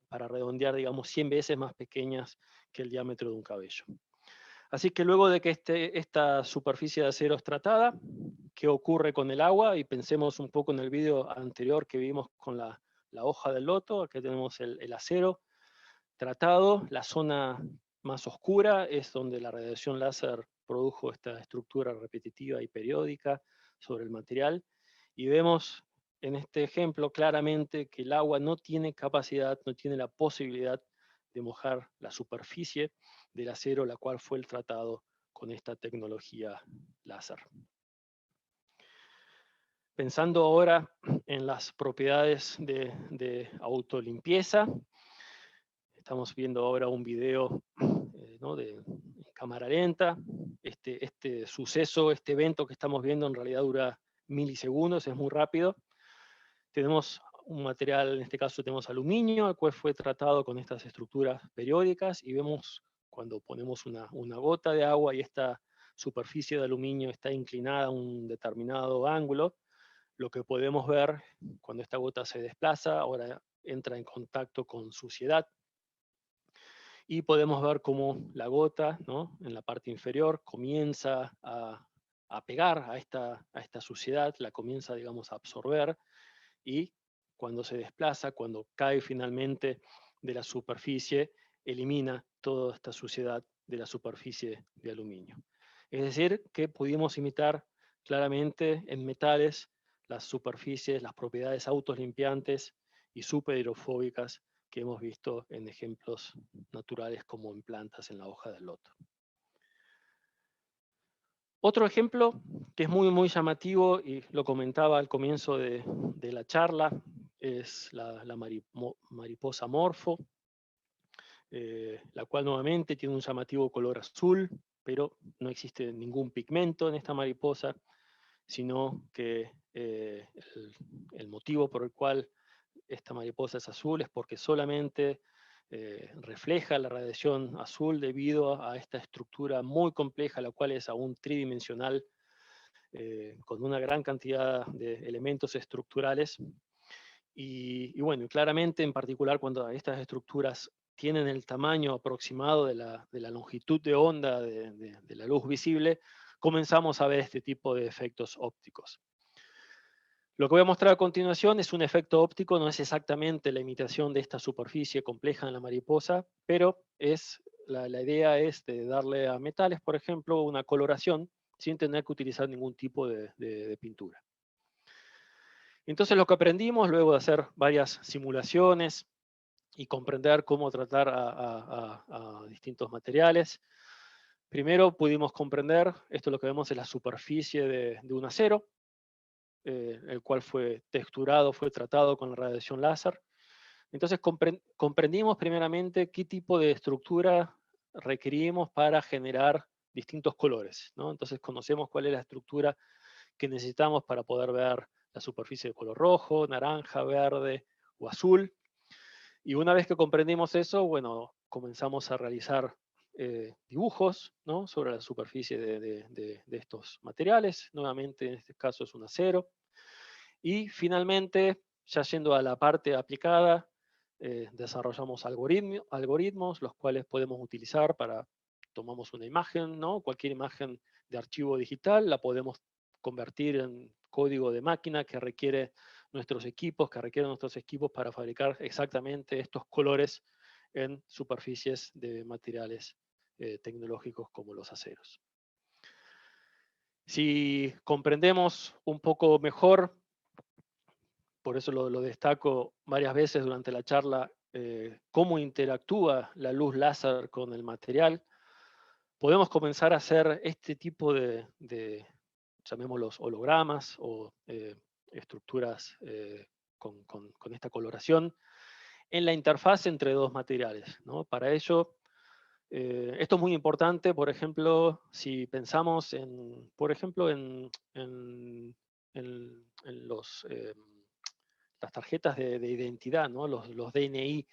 para redondear, digamos, 100 veces más pequeñas que el diámetro de un cabello. Así que luego de que esta superficie de acero es tratada, ¿qué ocurre con el agua? Y pensemos un poco en el video anterior que vimos con la hoja del loto. Aquí tenemos el acero tratado. La zona más oscura es donde la radiación láser produjo esta estructura repetitiva y periódica sobre el material. Y vemos en este ejemplo claramente que el agua no tiene capacidad, no tiene la posibilidad de mojar la superficie del acero, la cual fue el tratado con esta tecnología láser. Pensando ahora en las propiedades de autolimpieza, estamos viendo ahora un video ¿no? de cámara lenta. Este suceso, este evento que estamos viendo en realidad dura milisegundos, es muy rápido. Tenemos un material, en este caso tenemos aluminio, el cual fue tratado con estas estructuras periódicas, y vemos cuando ponemos una gota de agua y esta superficie de aluminio está inclinada a un determinado ángulo, lo que podemos ver cuando esta gota se desplaza, ahora entra en contacto con suciedad, y podemos ver cómo la gota, ¿no? En la parte inferior comienza a pegar a esta suciedad, la comienza, digamos, a absorber, y cuando se desplaza, cuando cae finalmente de la superficie, elimina toda esta suciedad de la superficie de aluminio. Es decir, que pudimos imitar claramente en metales las superficies, las propiedades autolimpiantes y superhidrofóbicas que hemos visto en ejemplos naturales como en plantas en la hoja del loto. Otro ejemplo que es muy llamativo, y lo comentaba al comienzo de la charla, es la mariposa morfo, la cual nuevamente tiene un llamativo color azul, pero no existe ningún pigmento en esta mariposa, sino que el motivo por el cual esta mariposa es azul es porque solamente refleja la radiación azul debido a esta estructura muy compleja, la cual es aún tridimensional, con una gran cantidad de elementos estructurales. Y bueno, claramente, en particular, cuando estas estructuras tienen el tamaño aproximado de la longitud de onda de la luz visible, comenzamos a ver este tipo de efectos ópticos. Lo que voy a mostrar a continuación es un efecto óptico, no es exactamente la imitación de esta superficie compleja en la mariposa, pero la idea es de darle a metales, por ejemplo, una coloración sin tener que utilizar ningún tipo de pintura. Entonces lo que aprendimos luego de hacer varias simulaciones y comprender cómo tratar a distintos materiales, primero pudimos comprender, esto lo que vemos es la superficie de un acero, el cual fue texturado, fue tratado con la radiación láser. Entonces comprendimos primeramente qué tipo de estructura requerimos para generar distintos colores, ¿no? Entonces conocemos cuál es la estructura que necesitamos para poder ver la superficie de color rojo, naranja, verde o azul. Y una vez que comprendimos eso, bueno, comenzamos a realizar dibujos, ¿no? Sobre la superficie de estos materiales. Nuevamente, en este caso es un acero. Y finalmente, ya yendo a la parte aplicada, desarrollamos algoritmos, los cuales podemos utilizar para, tomamos una imagen, ¿no? Cualquier imagen de archivo digital, la podemos convertir en código de máquina que requiere nuestros equipos, que requieren nuestros equipos para fabricar exactamente estos colores en superficies de materiales tecnológicos como los aceros. Si comprendemos un poco mejor, por eso lo destaco varias veces durante la charla, cómo interactúa la luz láser con el material, podemos comenzar a hacer este tipo de llamémoslos hologramas o estructuras con esta coloración en la interfaz entre dos materiales, ¿no? Para ello, esto es muy importante, por ejemplo, si pensamos en las tarjetas de identidad, ¿no? Los DNI,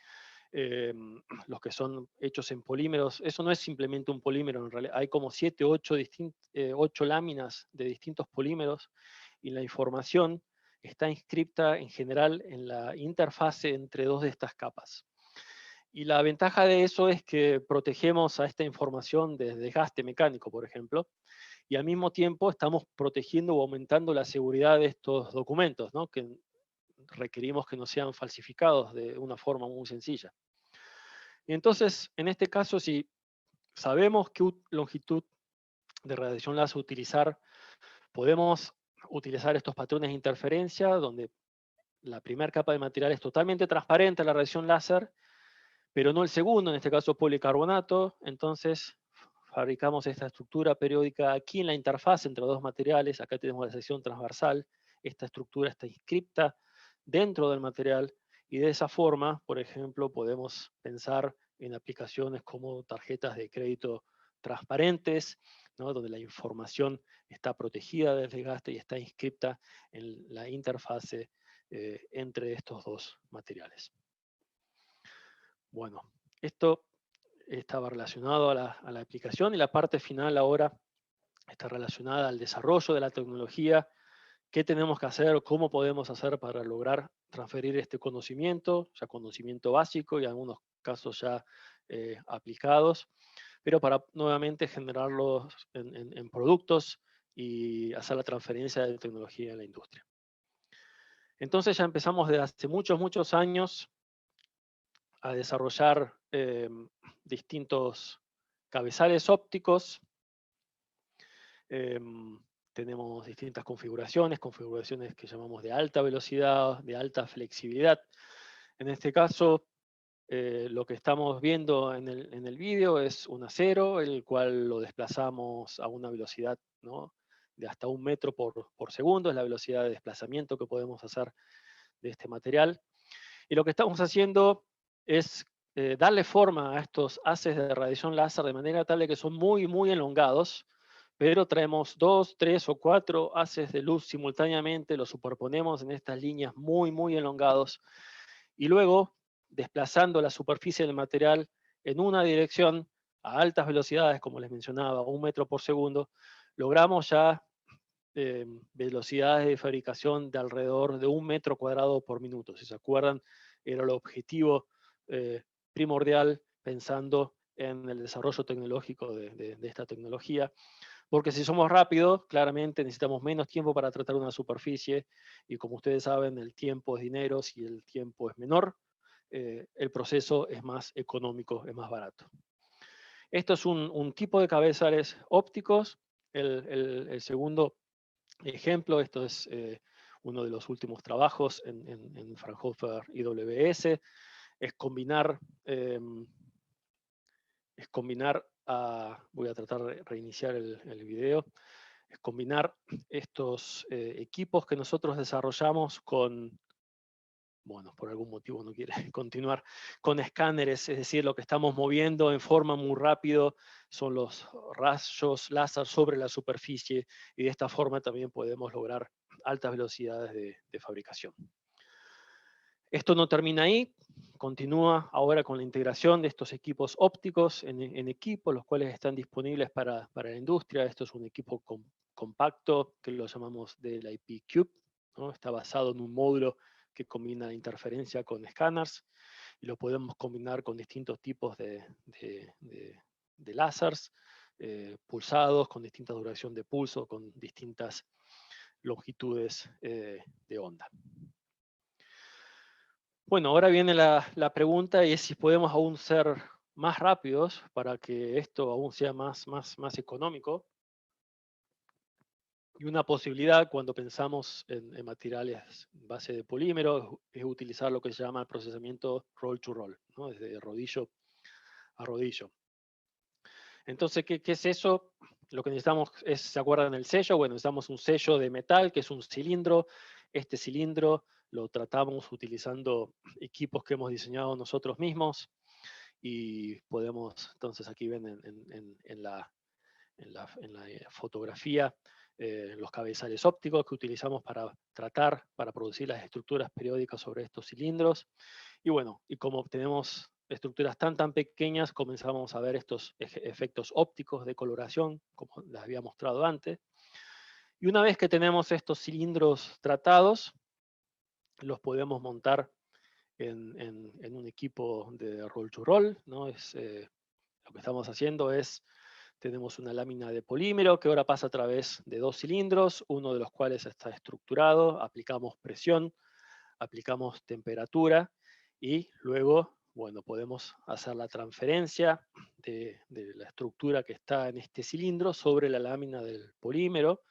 los que son hechos en polímeros. Eso no es simplemente un polímero, en realidad hay como 7, 8 láminas de distintos polímeros, y la información está inscripta en general en la interfase entre dos de estas capas. Y la ventaja de eso es que protegemos a esta información de desgaste mecánico, por ejemplo, y al mismo tiempo estamos protegiendo o aumentando la seguridad de estos documentos, ¿no? Que requerimos que no sean falsificados de una forma muy sencilla. Y entonces, en este caso, si sabemos qué longitud de radiación láser utilizar, podemos utilizar estos patrones de interferencia, donde la primera capa de material es totalmente transparente a la radiación láser, pero no el segundo, en este caso policarbonato. Entonces fabricamos esta estructura periódica aquí en la interfaz entre dos materiales. Acá tenemos la sección transversal. Esta estructura está inscripta dentro del material, y de esa forma, por ejemplo, podemos pensar en aplicaciones como tarjetas de crédito transparentes, ¿no? Donde la información está protegida del desgaste y está inscripta en la interfase entre estos dos materiales. Bueno, esto estaba relacionado a la aplicación, y la parte final ahora está relacionada al desarrollo de la tecnología. ¿Qué tenemos que hacer? ¿Cómo podemos hacer para lograr transferir este conocimiento, ya conocimiento básico y en algunos casos ya aplicados, pero para nuevamente generarlos en productos y hacer la transferencia de tecnología en la industria? Entonces ya empezamos desde hace muchos años a desarrollar distintos cabezales ópticos. Tenemos distintas configuraciones que llamamos de alta velocidad, de alta flexibilidad. En este caso, lo que estamos viendo en el vídeo es un acero, el cual lo desplazamos a una velocidad, ¿no?, de hasta 1 metro por segundo, es la velocidad de desplazamiento que podemos hacer de este material. Y lo que estamos haciendo es darle forma a estos haces de radiación láser de manera tal de que son muy elongados, pero traemos 2, 3 o 4 haces de luz simultáneamente, los superponemos en estas líneas muy elongados, y luego, desplazando la superficie del material en una dirección a altas velocidades, como les mencionaba, 1 metro por segundo, logramos ya velocidades de fabricación de alrededor de 1 metro cuadrado por minuto. Si se acuerdan, era el objetivo primordial pensando en el desarrollo tecnológico de esta tecnología, porque si somos rápidos, claramente necesitamos menos tiempo para tratar una superficie, y como ustedes saben, el tiempo es dinero. Si el tiempo es menor, el proceso es más económico, es más barato. Esto es un tipo de cabezales ópticos. El segundo ejemplo, esto es uno de los últimos trabajos en Fraunhofer IWS, es combinar, voy a tratar de reiniciar el video, es combinar estos equipos que nosotros desarrollamos con, bueno, por algún motivo no quiere continuar, con escáneres. Es decir, lo que estamos moviendo en forma muy rápido son los rayos láser sobre la superficie, y de esta forma también podemos lograr altas velocidades de fabricación. Esto no termina ahí, continúa ahora con la integración de estos equipos ópticos en equipos, los cuales están disponibles para la industria. Esto es un equipo compacto que lo llamamos DLIP Cube, ¿no? Está basado en un módulo que combina la interferencia con escáneres, y lo podemos combinar con distintos tipos de láseres pulsados, con distinta duración de pulso, con distintas longitudes de onda. Bueno, ahora viene la pregunta y es si podemos aún ser más rápidos para que esto aún sea más económico. Y una posibilidad cuando pensamos en materiales base de polímero es utilizar lo que se llama el procesamiento roll to roll, ¿no? Desde rodillo a rodillo. Entonces, ¿qué es eso? Lo que necesitamos es, ¿se acuerdan del sello? Bueno, necesitamos un sello de metal, que es un cilindro. Este cilindro lo tratamos utilizando equipos que hemos diseñado nosotros mismos y podemos, entonces aquí ven en la fotografía, los cabezales ópticos que utilizamos para producir las estructuras periódicas sobre estos cilindros. Y bueno, y como tenemos estructuras tan pequeñas, comenzamos a ver estos efectos ópticos de coloración, como les había mostrado antes. Y una vez que tenemos estos cilindros tratados, los podemos montar en un equipo de roll to roll, ¿no? Lo que estamos haciendo es, tenemos una lámina de polímero que ahora pasa a través de 2 cilindros, uno de los cuales está estructurado, aplicamos presión, aplicamos temperatura y luego, bueno, podemos hacer la transferencia de la estructura que está en este cilindro sobre la lámina del polímero,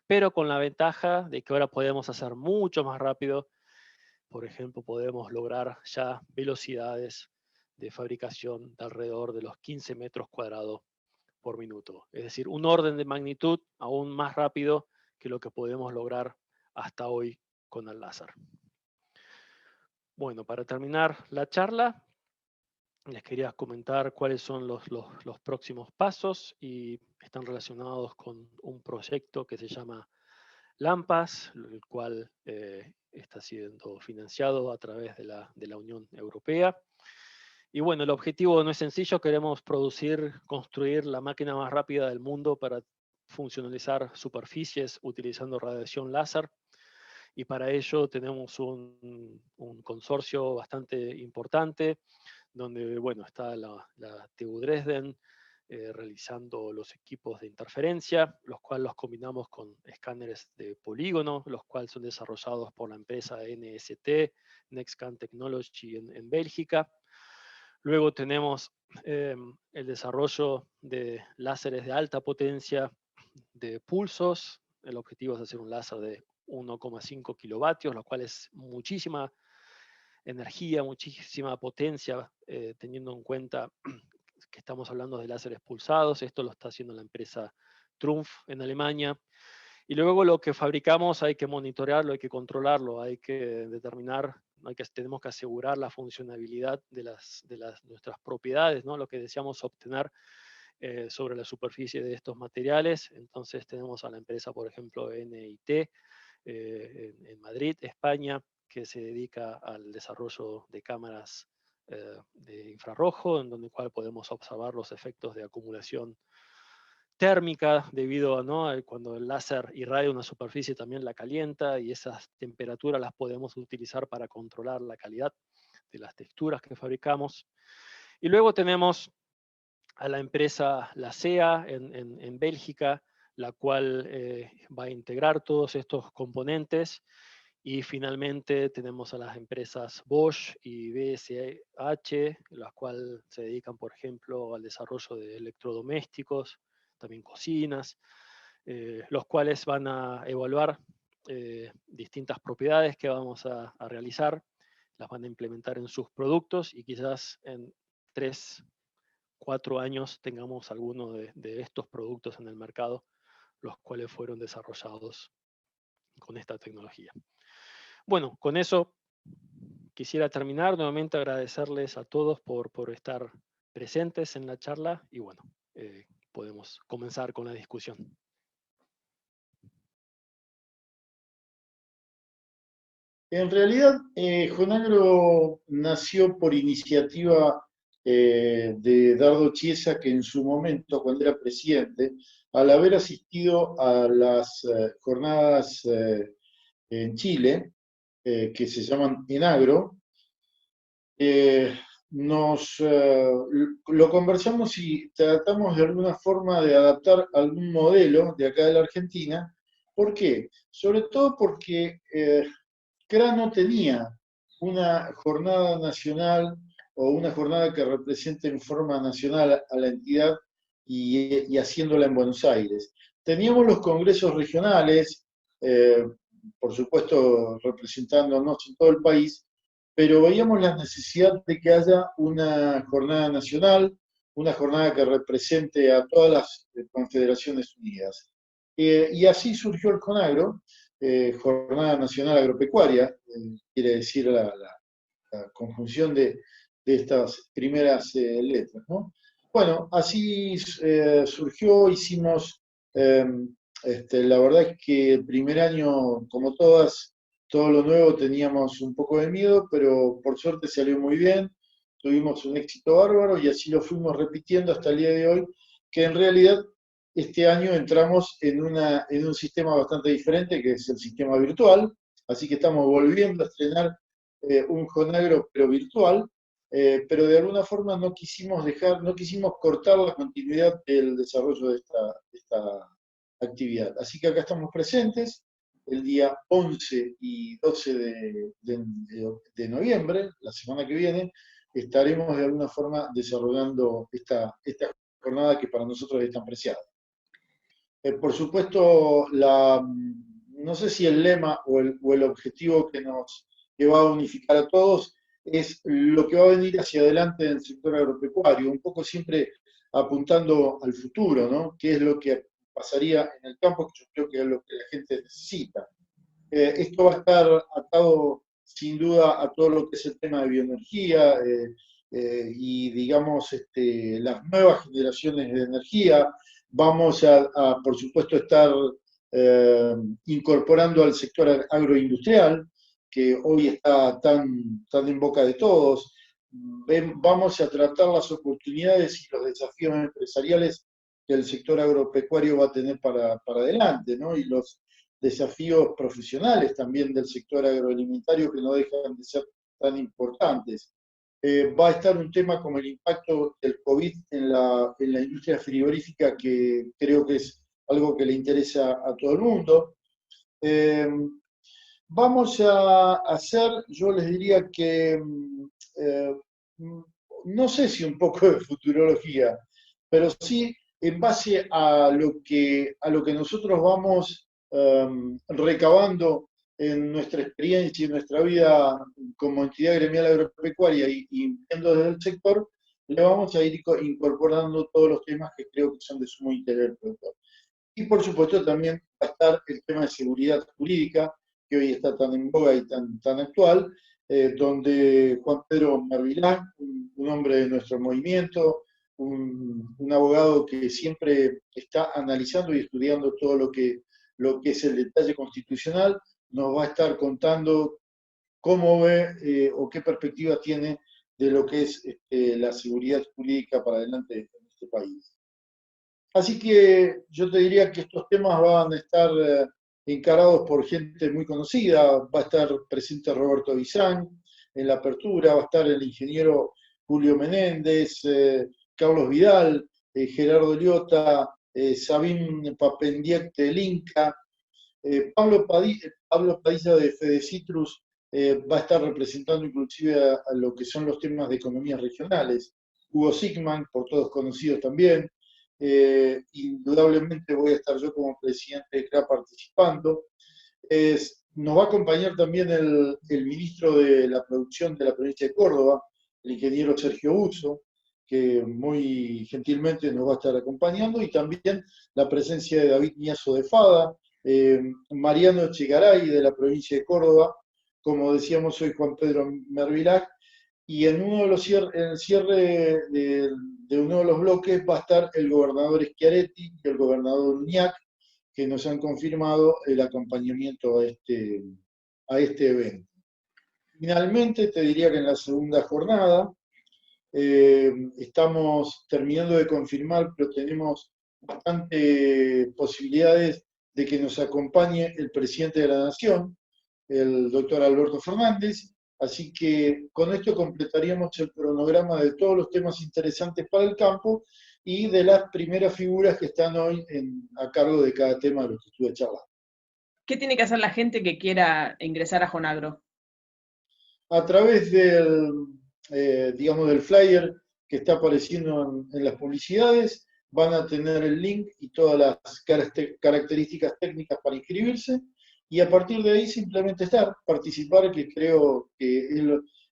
pero con la ventaja de que ahora podemos hacer mucho más rápido. Por ejemplo, podemos lograr ya velocidades de fabricación de alrededor de los 15 metros cuadrados por minuto. Es decir, un orden de magnitud aún más rápido que lo que podemos lograr hasta hoy con el láser. Bueno, para terminar la charla, les quería comentar cuáles son los próximos pasos y están relacionados con un proyecto que se llama LAMPAS, el cual está siendo financiado a través de la Unión Europea. Y bueno, el objetivo no es sencillo, queremos construir la máquina más rápida del mundo para funcionalizar superficies utilizando radiación láser. Y para ello tenemos un consorcio bastante importante, donde bueno, está la TU Dresden realizando los equipos de interferencia, los cuales los combinamos con escáneres de polígono, los cuales son desarrollados por la empresa NST, NextScan Technology en Bélgica. Luego tenemos el desarrollo de láseres de alta potencia de pulsos. El objetivo es hacer un láser de 1,5 kilovatios, lo cual es muchísima energía, muchísima potencia, teniendo en cuenta que estamos hablando de láseres pulsados. Esto lo está haciendo la empresa Trumpf en Alemania. Y luego lo que fabricamos hay que monitorearlo, hay que controlarlo, hay que determinar, tenemos que asegurar la funcionabilidad de nuestras propiedades, ¿no? Lo que deseamos obtener sobre la superficie de estos materiales. Entonces tenemos a la empresa, por ejemplo, NIT, en Madrid, España, que se dedica al desarrollo de cámaras de infrarrojo, en donde cual podemos observar los efectos de acumulación térmica debido a cuando el láser irradia una superficie también la calienta y esas temperaturas las podemos utilizar para controlar la calidad de las texturas que fabricamos. Y luego tenemos a la empresa La SEA en Bélgica, la cual va a integrar todos estos componentes. Y finalmente tenemos a las empresas Bosch y BSH, las cuales se dedican, por ejemplo, al desarrollo de electrodomésticos, también cocinas, los cuales van a evaluar distintas propiedades que vamos a realizar, las van a implementar en sus productos y quizás en 3, 4 años tengamos alguno de estos productos en el mercado, los cuales fueron desarrollados con esta tecnología. Bueno, con eso quisiera terminar. Nuevamente agradecerles a todos por estar presentes en la charla y bueno, podemos comenzar con la discusión. En realidad, Jonagro nació por iniciativa de Dardo Chiesa, que en su momento, cuando era presidente, al haber asistido a las jornadas en Chile, que se llaman Enagro, lo conversamos y tratamos de alguna forma de adaptar algún modelo de acá de la Argentina. ¿Por qué? Sobre todo porque CRA no tenía una jornada nacional o una jornada que represente en forma nacional a la entidad y haciéndola en Buenos Aires. Teníamos los congresos regionales, por supuesto representándonos en todo el país, pero veíamos la necesidad de que haya una jornada nacional, una jornada que represente a todas las Confederaciones Unidas. Y así surgió el CONAGRO, Jornada Nacional Agropecuaria, quiere decir la conjunción de estas primeras letras, ¿no? Bueno, así surgió, hicimos, la verdad es que el primer año, como todo lo nuevo teníamos un poco de miedo, pero por suerte salió muy bien, tuvimos un éxito bárbaro y así lo fuimos repitiendo hasta el día de hoy, que en realidad este año entramos en un sistema bastante diferente, que es el sistema virtual, así que estamos volviendo a estrenar un Jonagro pero virtual, pero de alguna forma no quisimos cortar la continuidad del desarrollo de esta actividad. Así que acá estamos presentes el día 11 y 12 de noviembre, la semana que viene, estaremos de alguna forma desarrollando esta jornada que para nosotros es tan preciada. Por supuesto, no sé si el lema o el objetivo que va a unificar a todos es lo que va a venir hacia adelante en el sector agropecuario, un poco siempre apuntando al futuro, ¿no? ¿Qué es lo que pasaría en el campo? Que yo creo que es lo que la gente necesita. Esto va a estar atado sin duda a todo lo que es el tema de bioenergía y, digamos, las nuevas generaciones de energía. Vamos por supuesto, estar incorporando al sector agroindustrial, que hoy está tan en boca de todos. Vamos a tratar las oportunidades y los desafíos empresariales que el sector agropecuario va a tener para adelante, ¿no? Y los desafíos profesionales también del sector agroalimentario que no dejan de ser tan importantes. Va a estar un tema como el impacto del COVID en la industria frigorífica, que creo que es algo que le interesa a todo el mundo. Vamos a hacer, yo les diría que, no sé si un poco de futurología, pero sí en base a lo que nosotros vamos recabando en nuestra experiencia y en nuestra vida como entidad gremial agropecuaria y viendo desde el sector, le vamos a ir incorporando todos los temas que creo que son de sumo interés al productor. Y por supuesto también va a estar el tema de seguridad jurídica, que hoy está tan en boga y tan actual, donde Juan Pedro Mervilán, un hombre de nuestro movimiento, un abogado que siempre está analizando y estudiando todo lo que es el detalle constitucional, nos va a estar contando cómo ve o qué perspectiva tiene de lo que es la seguridad jurídica para adelante en este país. Así que yo te diría que estos temas van a estar encarados por gente muy conocida. Va a estar presente Roberto Bizán en la apertura, va a estar el ingeniero Julio Menéndez, Carlos Vidal, Gerardo Liotta, Sabín Papendiek del Inca, Pablo Padilla de Fede Citrus va a estar representando inclusive a lo que son los temas de economías regionales. Hugo Sigman, por todos conocidos también. Indudablemente voy a estar yo como presidente de CRA participando. Nos va a acompañar también el ministro de la Producción de la provincia de Córdoba, el ingeniero Sergio Uso, que muy gentilmente nos va a estar acompañando, y también la presencia de David Miazo de Fada, Mariano Echegaray de la provincia de Córdoba, como decíamos hoy Juan Pedro Mervilac, y en el cierre de uno de los bloques va a estar el gobernador Schiaretti y el gobernador Uñac, que nos han confirmado el acompañamiento a este evento. Finalmente, te diría que en la segunda jornada estamos terminando de confirmar, pero tenemos bastantes posibilidades de que nos acompañe el presidente de la Nación, el doctor Alberto Fernández. Así que con esto completaríamos el cronograma de todos los temas interesantes para el campo y de las primeras figuras que están hoy a cargo de cada tema de los que estuve charlando. ¿Qué tiene que hacer la gente que quiera ingresar a Jonagro? a través del, digamos, del flyer que está apareciendo en las publicidades, van a tener el link y todas las características técnicas para inscribirse, y a partir de ahí simplemente participar, que creo que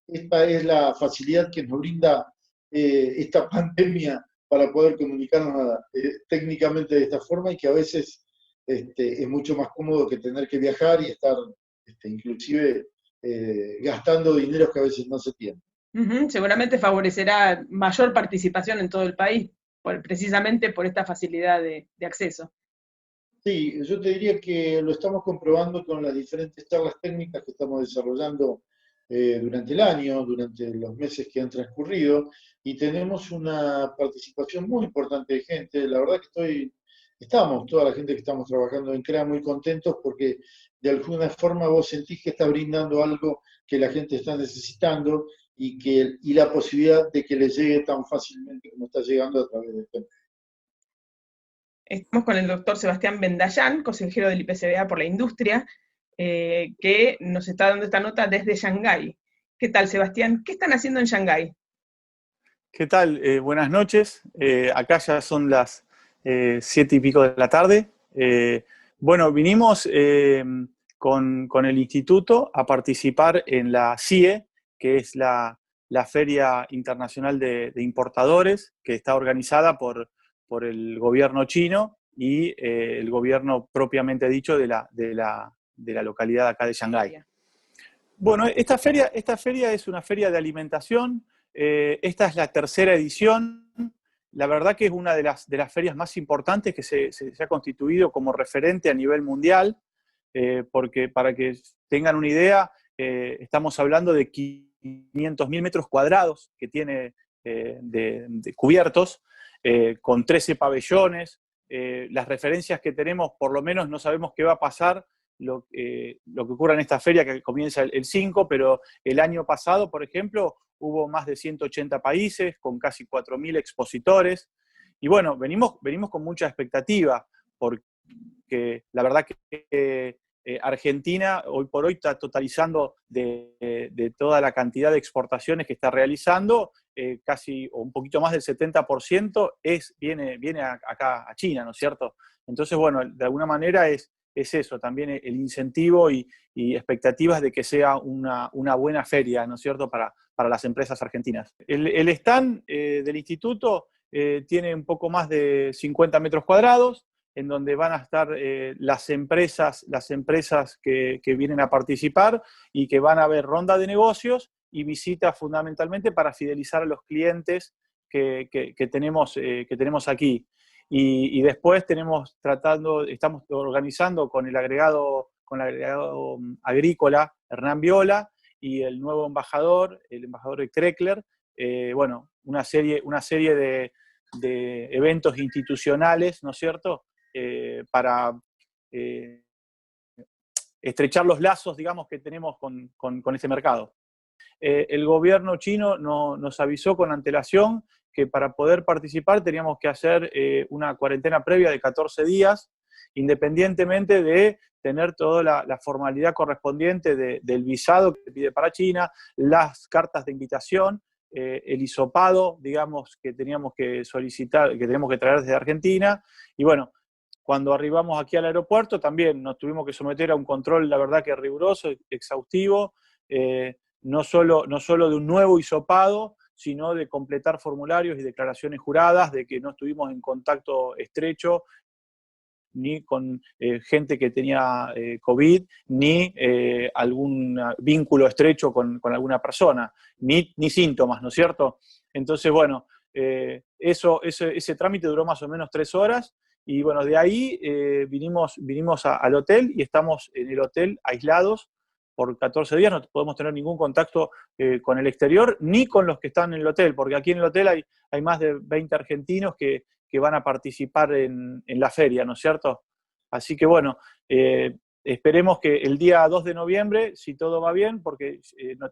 esta es la facilidad que nos brinda esta pandemia para poder comunicarnos técnicamente de esta forma, y que a veces es mucho más cómodo que tener que viajar y estar inclusive gastando dinero que a veces no se tienen. Seguramente favorecerá mayor participación en todo el país, precisamente por esta facilidad de acceso. Sí, yo te diría que lo estamos comprobando con las diferentes charlas técnicas que estamos desarrollando durante el año, durante los meses que han transcurrido, y tenemos una participación muy importante de gente. La verdad que estamos, toda la gente que estamos trabajando en CREA, muy contentos, porque de alguna forma vos sentís que está brindando algo que la gente está necesitando, y la posibilidad de que les llegue tan fácilmente como está llegando a través de este. Estamos con el doctor Sebastián Bendayán, consejero del IPCBA por la industria, que nos está dando esta nota desde Shanghái. ¿Qué tal, Sebastián? ¿Qué están haciendo en Shanghái? ¿Qué tal? Buenas noches. Acá ya son las 7 y pico de la tarde. Bueno, vinimos con el instituto a participar en la CIE, que es la Feria Internacional de Importadores, que está organizada por el gobierno chino y el gobierno propiamente dicho de la localidad acá de Shanghái. Bueno, esta feria es una feria de alimentación. Esta es la tercera edición. La verdad que es una de las ferias más importantes que se ha constituido como referente a nivel mundial, porque para que tengan una idea, estamos hablando de 500.000 metros cuadrados que tiene de cubiertos, con 13 pabellones. Las referencias que tenemos, por lo menos no sabemos qué va a pasar lo que ocurra en esta feria, que comienza el 5, pero el año pasado, por ejemplo, hubo más de 180 países, con casi 4.000 expositores, y bueno, venimos con mucha expectativa, porque la verdad que Argentina hoy por hoy está totalizando de toda la cantidad de exportaciones que está realizando, casi o un poquito más del 70% viene acá a China, ¿no es cierto? Entonces, bueno, de alguna manera es eso, también el incentivo y expectativas de que sea una buena feria, ¿no es cierto?, para las empresas argentinas. El stand del instituto tiene un poco más de 50 metros cuadrados, en donde van a estar las empresas que vienen a participar y que van a ver ronda de negocios y visitas fundamentalmente para fidelizar a los clientes que tenemos aquí. Y después estamos organizando con el agregado agrícola Hernán Viola y el nuevo embajador, el embajador Kreckler, bueno, una serie de eventos institucionales, ¿no es cierto?, para estrechar los lazos, digamos, que tenemos con este mercado. El gobierno chino nos avisó con antelación que para poder participar teníamos que hacer una cuarentena previa de 14 días, independientemente de tener toda la formalidad correspondiente del visado que pide para China, las cartas de invitación, el hisopado, digamos, que teníamos que solicitar, que teníamos que traer desde Argentina. Y bueno, cuando arribamos aquí al aeropuerto también nos tuvimos que someter a un control, la verdad que riguroso, exhaustivo, no solo de un nuevo hisopado, sino de completar formularios y declaraciones juradas de que no estuvimos en contacto estrecho ni con gente que tenía COVID, ni algún vínculo estrecho con alguna persona, ni síntomas, ¿no es cierto? Entonces, bueno, ese trámite duró más o menos 3 horas, y bueno, de ahí vinimos al hotel, y estamos en el hotel aislados por 14 días, no podemos tener ningún contacto con el exterior, ni con los que están en el hotel, porque aquí en el hotel hay más de 20 argentinos que van a participar en la feria, ¿no es cierto? Así que bueno, esperemos que el día 2 de noviembre, si todo va bien, porque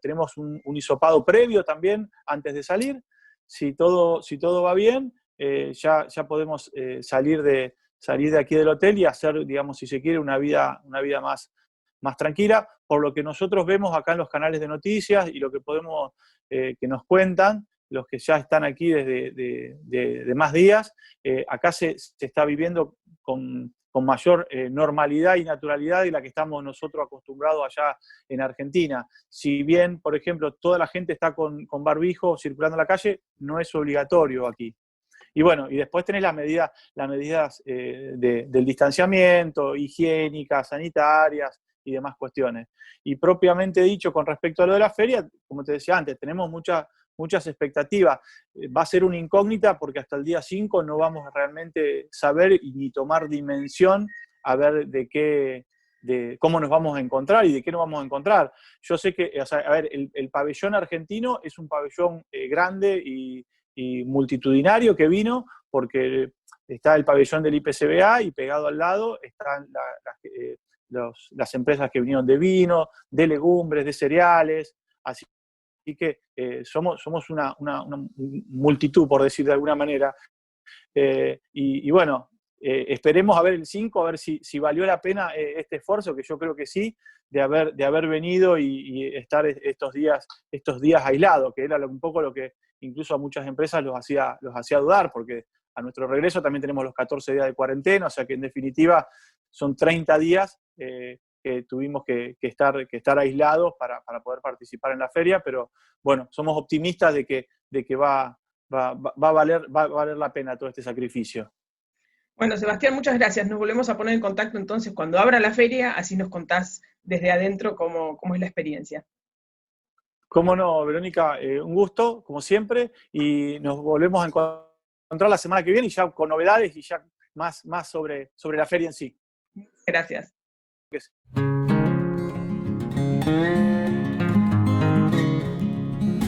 tenemos un hisopado previo también antes de salir, si todo va bien, ya podemos salir de aquí del hotel y hacer, digamos, si se quiere, una vida más más tranquila, por lo que nosotros vemos acá en los canales de noticias y lo que podemos, que nos cuentan, los que ya están aquí desde de más días, acá se está viviendo con mayor normalidad y naturalidad de la que estamos nosotros acostumbrados allá en Argentina. Si bien, por ejemplo, toda la gente está con barbijo circulando en la calle, no es obligatorio aquí. Y bueno, y después tenés las medidas del distanciamiento, higiénicas, sanitarias y demás cuestiones. Y propiamente dicho, con respecto a lo de la feria, como te decía antes, tenemos muchas expectativas. Va a ser una incógnita porque hasta el día 5 no vamos a realmente saber ni tomar dimensión a ver de cómo nos vamos a encontrar y de qué nos vamos a encontrar. Yo sé que, o sea, a ver, el pabellón argentino es un pabellón grande y multitudinario que vino porque está el pabellón del IPCBA y pegado al lado están las empresas que vinieron de vino, de legumbres, de cereales, así que somos una multitud, por decir de alguna manera. Y bueno, esperemos a ver el 5, a ver si valió la pena este esfuerzo, que yo creo que sí, de haber venido y estar estos días aislados, que era un poco lo que incluso a muchas empresas los hacía dudar, porque a nuestro regreso también tenemos los 14 días de cuarentena, o sea que en definitiva son 30 días que tuvimos que estar aislados para poder participar en la feria, pero bueno, somos optimistas de que va a valer la pena todo este sacrificio. Bueno, Sebastián, muchas gracias. Nos volvemos a poner en contacto entonces cuando abra la feria, así nos contás desde adentro cómo es la experiencia. Cómo no, Verónica, un gusto, como siempre, y nos volvemos a encontrar la semana que viene y ya con novedades y ya más sobre la feria en sí. Gracias. Thank you.